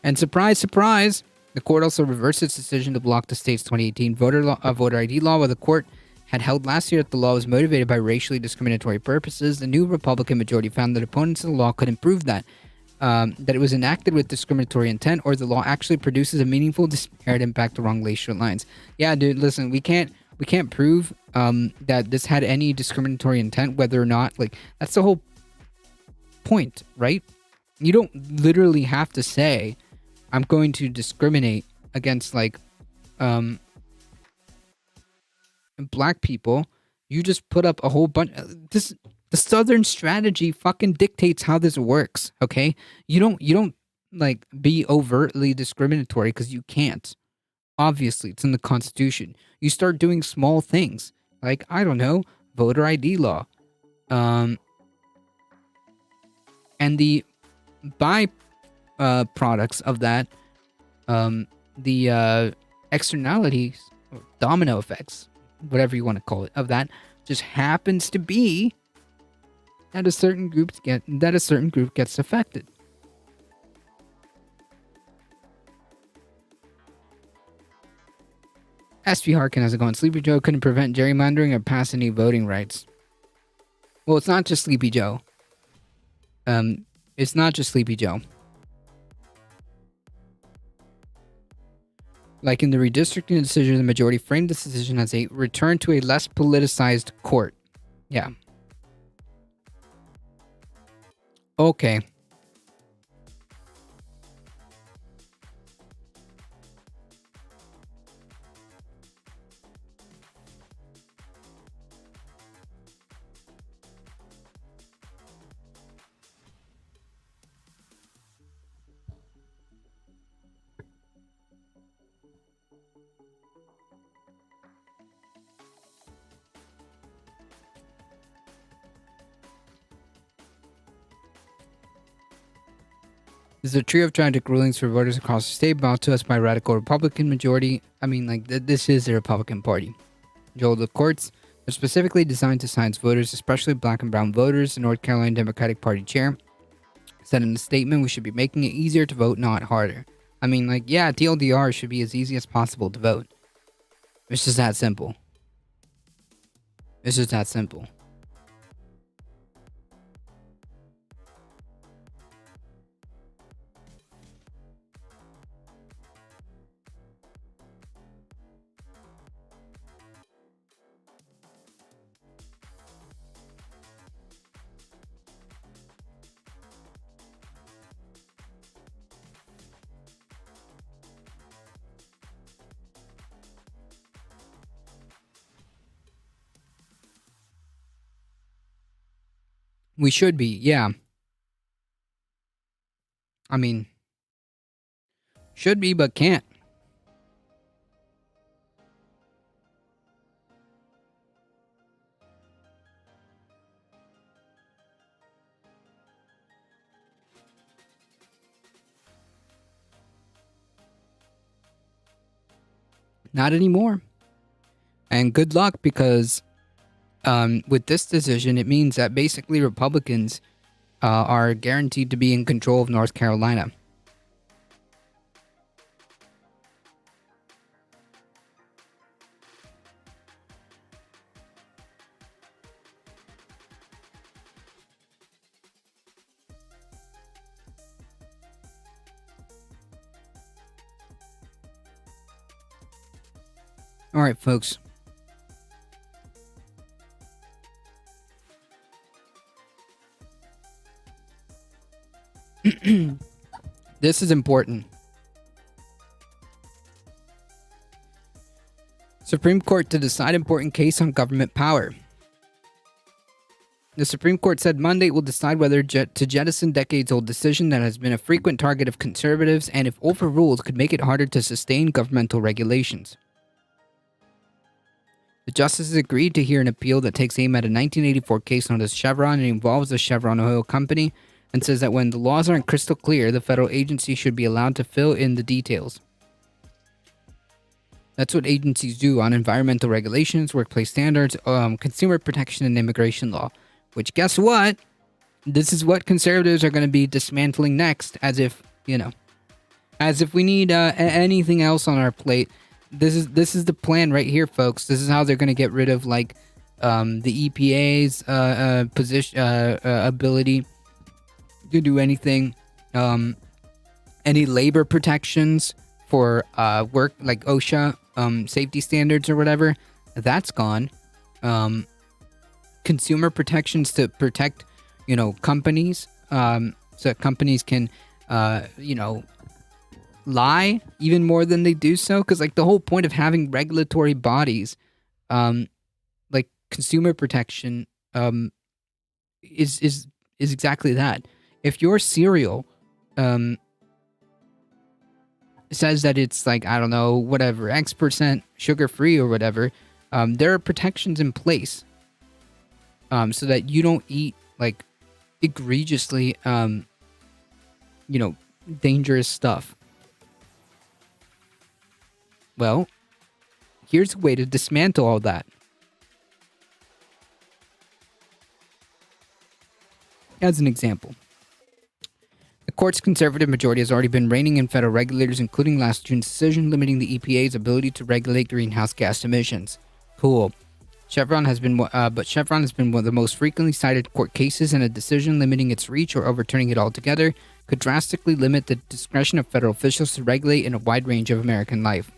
And surprise, surprise, the court also reversed its decision to block the state's 2018 voter ID law, while the court had held last year that the law was motivated by racially discriminatory purposes. The new Republican majority found that opponents of the law could improve that. that it was enacted with discriminatory intent, or the law actually produces a meaningful disparate impact along racial lines. Yeah, dude, listen, we can't prove that this had any discriminatory intent, whether or not, like, that's the whole point, right? You don't literally have to say, I'm going to discriminate against, like, black people. You just put up a whole bunch. The Southern strategy fucking dictates how this works. Okay, you don't like be overtly discriminatory because you can't. Obviously, it's in the Constitution. You start doing small things like, I don't know, voter ID law, and the products of that, the externalities or domino effects, whatever you want to call it, of that just happens to be that a certain group gets affected. SV Harkin, how's it going? Sleepy Joe couldn't prevent gerrymandering or pass any voting rights. Well, it's not just Sleepy Joe. It's not just Sleepy Joe. Like in the redistricting decision, the majority framed this decision as a return to a less politicized court. Yeah. Okay. There's a trio of tragic rulings for voters across the state brought to us by radical Republican majority. I mean, like, this is the Republican Party. Joel, the courts are specifically designed to silence voters, especially black and brown voters. The North Carolina Democratic Party chair said in a statement, we should be making it easier to vote, not harder. I mean, like, yeah, TLDR should be as easy as possible to vote. It's just that simple. It's just that simple. We should be, yeah. I mean, should be, but can't. Not anymore. And good luck, because with this decision, it means that basically Republicans are guaranteed to be in control of North Carolina. All right, folks. This is important. Supreme Court to decide important case on government power. The Supreme Court said Monday it will decide whether to jettison decades-old decision that has been a frequent target of conservatives, and if overruled, could make it harder to sustain governmental regulations. The justices agreed to hear an appeal that takes aim at a 1984 case known as Chevron and involves the Chevron Oil Company, and says that when the laws aren't crystal clear, the federal agency should be allowed to fill in the details. That's what agencies do on environmental regulations, workplace standards, consumer protection, and immigration law. Which, guess what? This is what conservatives are going to be dismantling next, as if, you know, as if we need anything else on our plate. This is the plan right here, folks. This is how they're going to get rid of, like, the EPA's ability to do anything any labor protections for work like OSHA safety standards or whatever, that's gone. Consumer protections to protect, companies, so that companies can, lie even more than they do so. Because like the whole point of having regulatory bodies, like consumer protection, is exactly that. If your cereal, says that it's like, I don't know, whatever, X% sugar free or whatever, there are protections in place, so that you don't eat like egregiously, dangerous stuff. Well, here's a way to dismantle all that. As an example, the court's conservative majority has already been reining in federal regulators, including last June's decision limiting the EPA's ability to regulate greenhouse gas emissions. Cool. Chevron has been one of the most frequently cited court cases, and a decision limiting its reach or overturning it altogether could drastically limit the discretion of federal officials to regulate in a wide range of American life.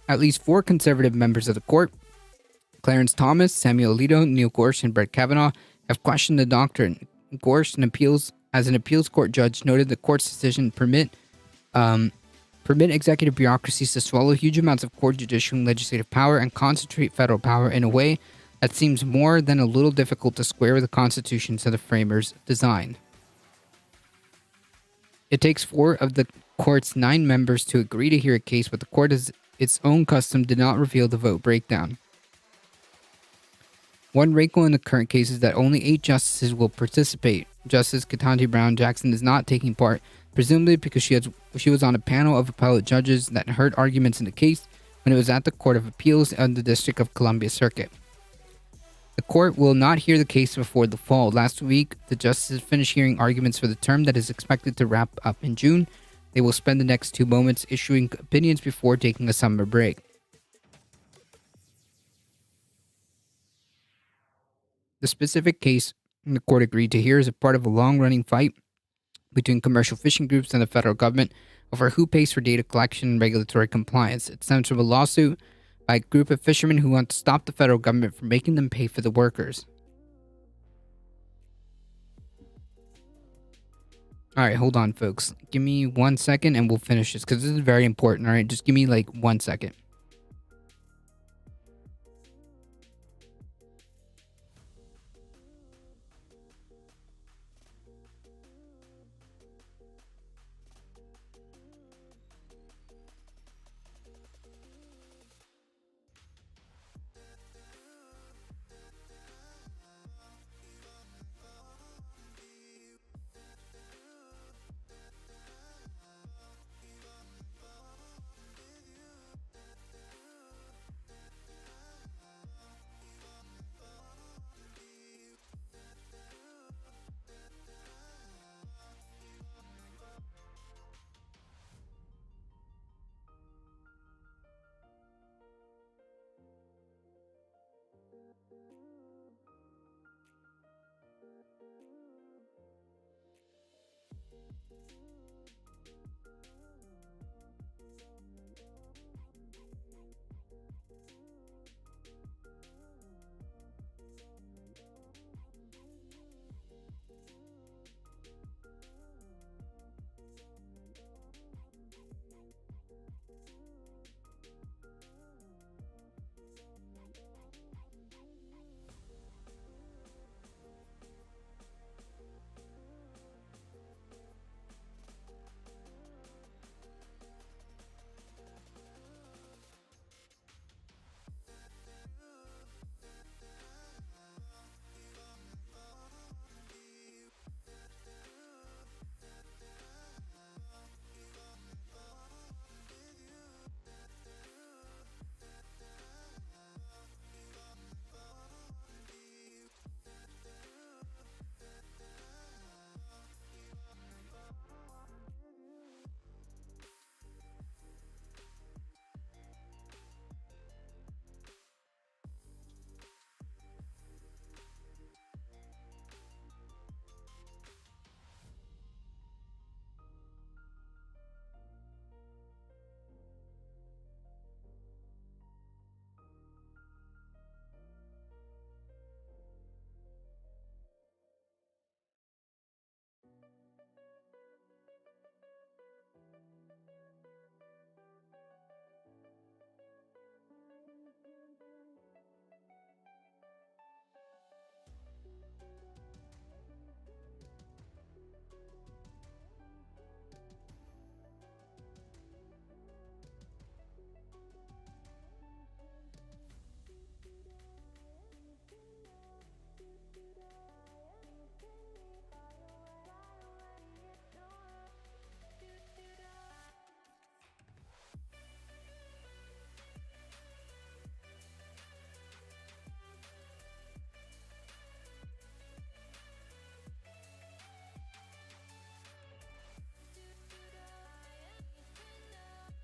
At least 4 conservative members of the court, Clarence Thomas, Samuel Alito, Neil Gorsuch, and Brett Kavanaugh, have questioned the doctrine. Gorsuch, as an appeals court judge, noted the court's decision permit executive bureaucracies to swallow huge amounts of core judicial and legislative power and concentrate federal power in a way that seems more than a little difficult to square with the constitutions of the framers' design. It takes 4 of the court's 9 members to agree to hear a case, but the court, as its own custom, did not reveal the vote breakdown. One wrinkle in the current case is that only 8 justices will participate. Justice Ketanji Brown Jackson is not taking part, presumably because she was on a panel of appellate judges that heard arguments in the case when it was at the Court of Appeals on the District of Columbia Circuit. The court will not hear the case before the fall. Last week, the justices finished hearing arguments for the term that is expected to wrap up in June. They will spend the next 2 moments issuing opinions before taking a summer break. The specific case the court agreed to hear is a part of a long-running fight between commercial fishing groups and the federal government over who pays for data collection and regulatory compliance. It stems from a lawsuit by a group of fishermen who want to stop the federal government from making them pay for the workers. Alright, hold on, folks. Give me 1 second and we'll finish this, because this is very important, alright? Just give me like 1 second.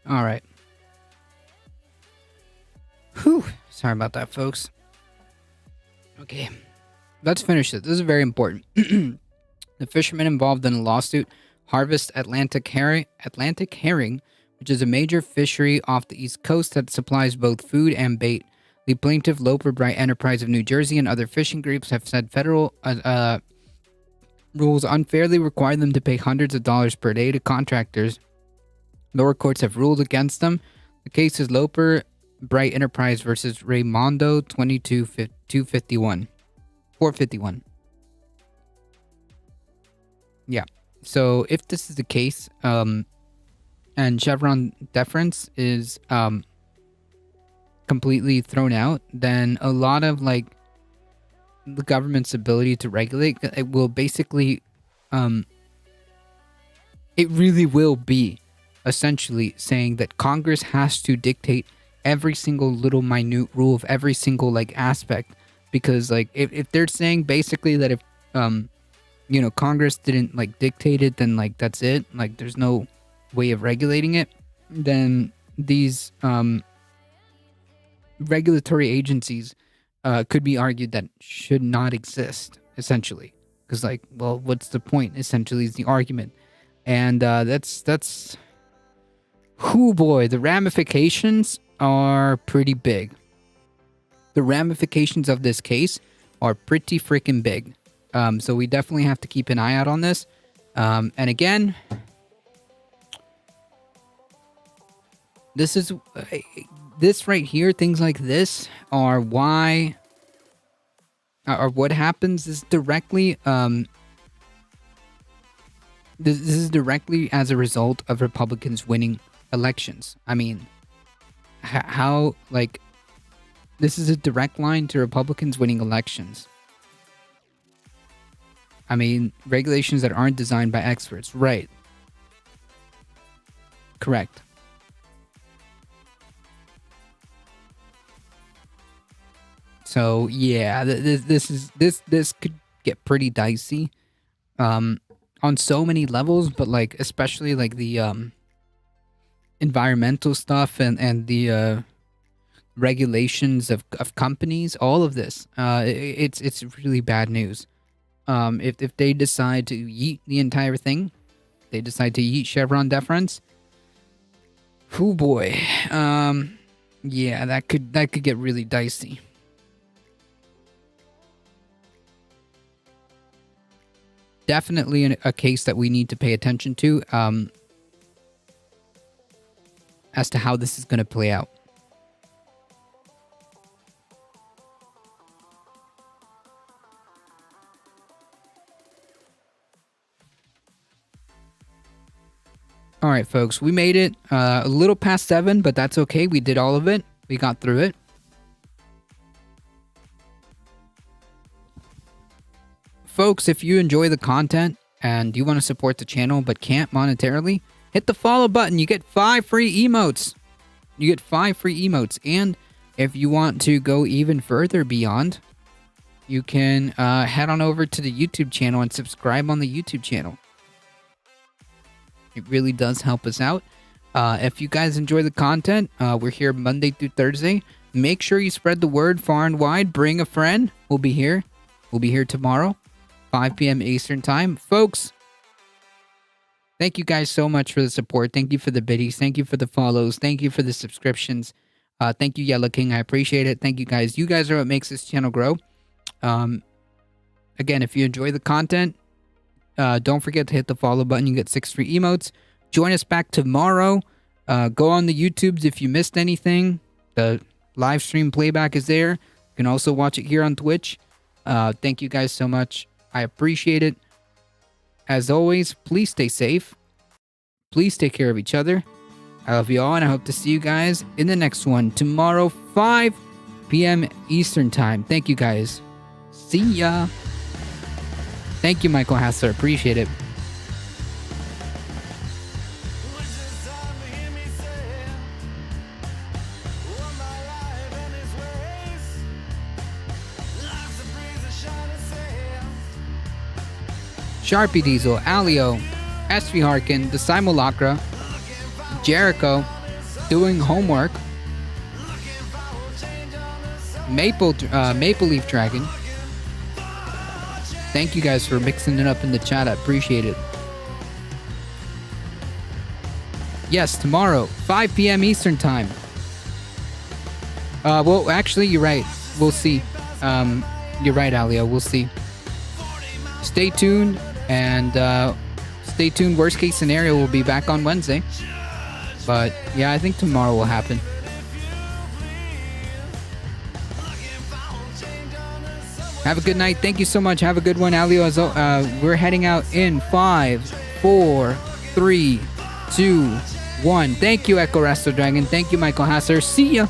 All right. Whew. Sorry about that, folks. Okay. Let's finish it. This is very important. The fishermen involved in a lawsuit harvest Atlantic herring, which is a major fishery off the East Coast that supplies both food and bait. The plaintiff, Loper Bright Enterprise of New Jersey, and other fishing groups have said federal rules unfairly require them to pay hundreds of dollars per day to contractors. Lower courts have ruled against them. The case is Loper Bright Enterprise versus Raymondo 451. Yeah. So if this is the case, and Chevron deference is completely thrown out, then a lot of like the government's ability to regulate it will basically it really will be essentially saying that Congress has to dictate every single little minute rule of every single like aspect, because like if they're saying basically that if Congress didn't like dictate it, then like that's it, like there's no way of regulating it, then these regulatory agencies could be argued that should not exist, essentially, because like, well, what's the point, essentially, is the argument. And that's whoo boy, the ramifications are pretty big. The ramifications of this case are pretty freaking big. So we definitely have to keep an eye out on this. And again, this is this right here, things like this are why, or what happens is directly, this is directly as a result of Republicans winning elections. I mean, how, like, this is a direct line to Republicans winning elections. I mean, regulations that aren't designed by experts, right? Correct. So yeah, this could get pretty dicey, on so many levels, but like especially like the environmental stuff and the regulations of companies, all of this, it's really bad news. If they decide to yeet the entire thing, they decide to yeet Chevron deference. Oh boy, yeah, that could get really dicey. Definitely a case that we need to pay attention to, as to how this is going to play out. All right, folks, we made it a little past 7, but that's okay. We did all of it. We got through it. Folks, if you enjoy the content and you want to support the channel but can't monetarily, hit the follow button. You get 5 free emotes. And if you want to go even further beyond, you can head on over to the YouTube channel and subscribe on the YouTube channel. It really does help us out. If you guys enjoy the content, we're here Monday through Thursday. Make sure you spread the word far and wide. Bring a friend. We'll be here. We'll be here tomorrow, 5 p.m. Eastern Time. Folks, thank you guys so much for the support. Thank you for the biddies. Thank you for the follows. Thank you for the subscriptions. Thank you, Yellow King. I appreciate it. Thank you guys. You guys are what makes this channel grow. Again, if you enjoy the content, don't forget to hit the follow button. You get 6 free emotes. Join us back tomorrow. Go on the YouTubes if you missed anything. The live stream playback is there. You can also watch it here on Twitch. Thank you guys so much. I appreciate it. As always, please stay safe. Please take care of each other. I love you all, and I hope to see you guys in the next one tomorrow, 5 p.m. Eastern Time. Thank you guys. See ya. Thank you, Michael Hassler. Appreciate it. Sharpie Diesel, Alio, SV Harkin, The Simulacra, Jericho, doing homework. Maple Leaf Dragon. Thank you guys for mixing it up in the chat. I appreciate it. Yes, tomorrow, 5 p.m. Eastern time. Well, actually, you're right. We'll see. You're right, Alia. We'll see. Stay tuned, and stay tuned. Worst case scenario, we'll be back on Wednesday. But yeah, I think tomorrow will happen. Have a good night. Thank you so much. Have a good one, Alio. We're heading out in 5, 4, 3, 2, 1. Thank you, Echo Rasto Dragon. Thank you, Michael Hasser. See ya.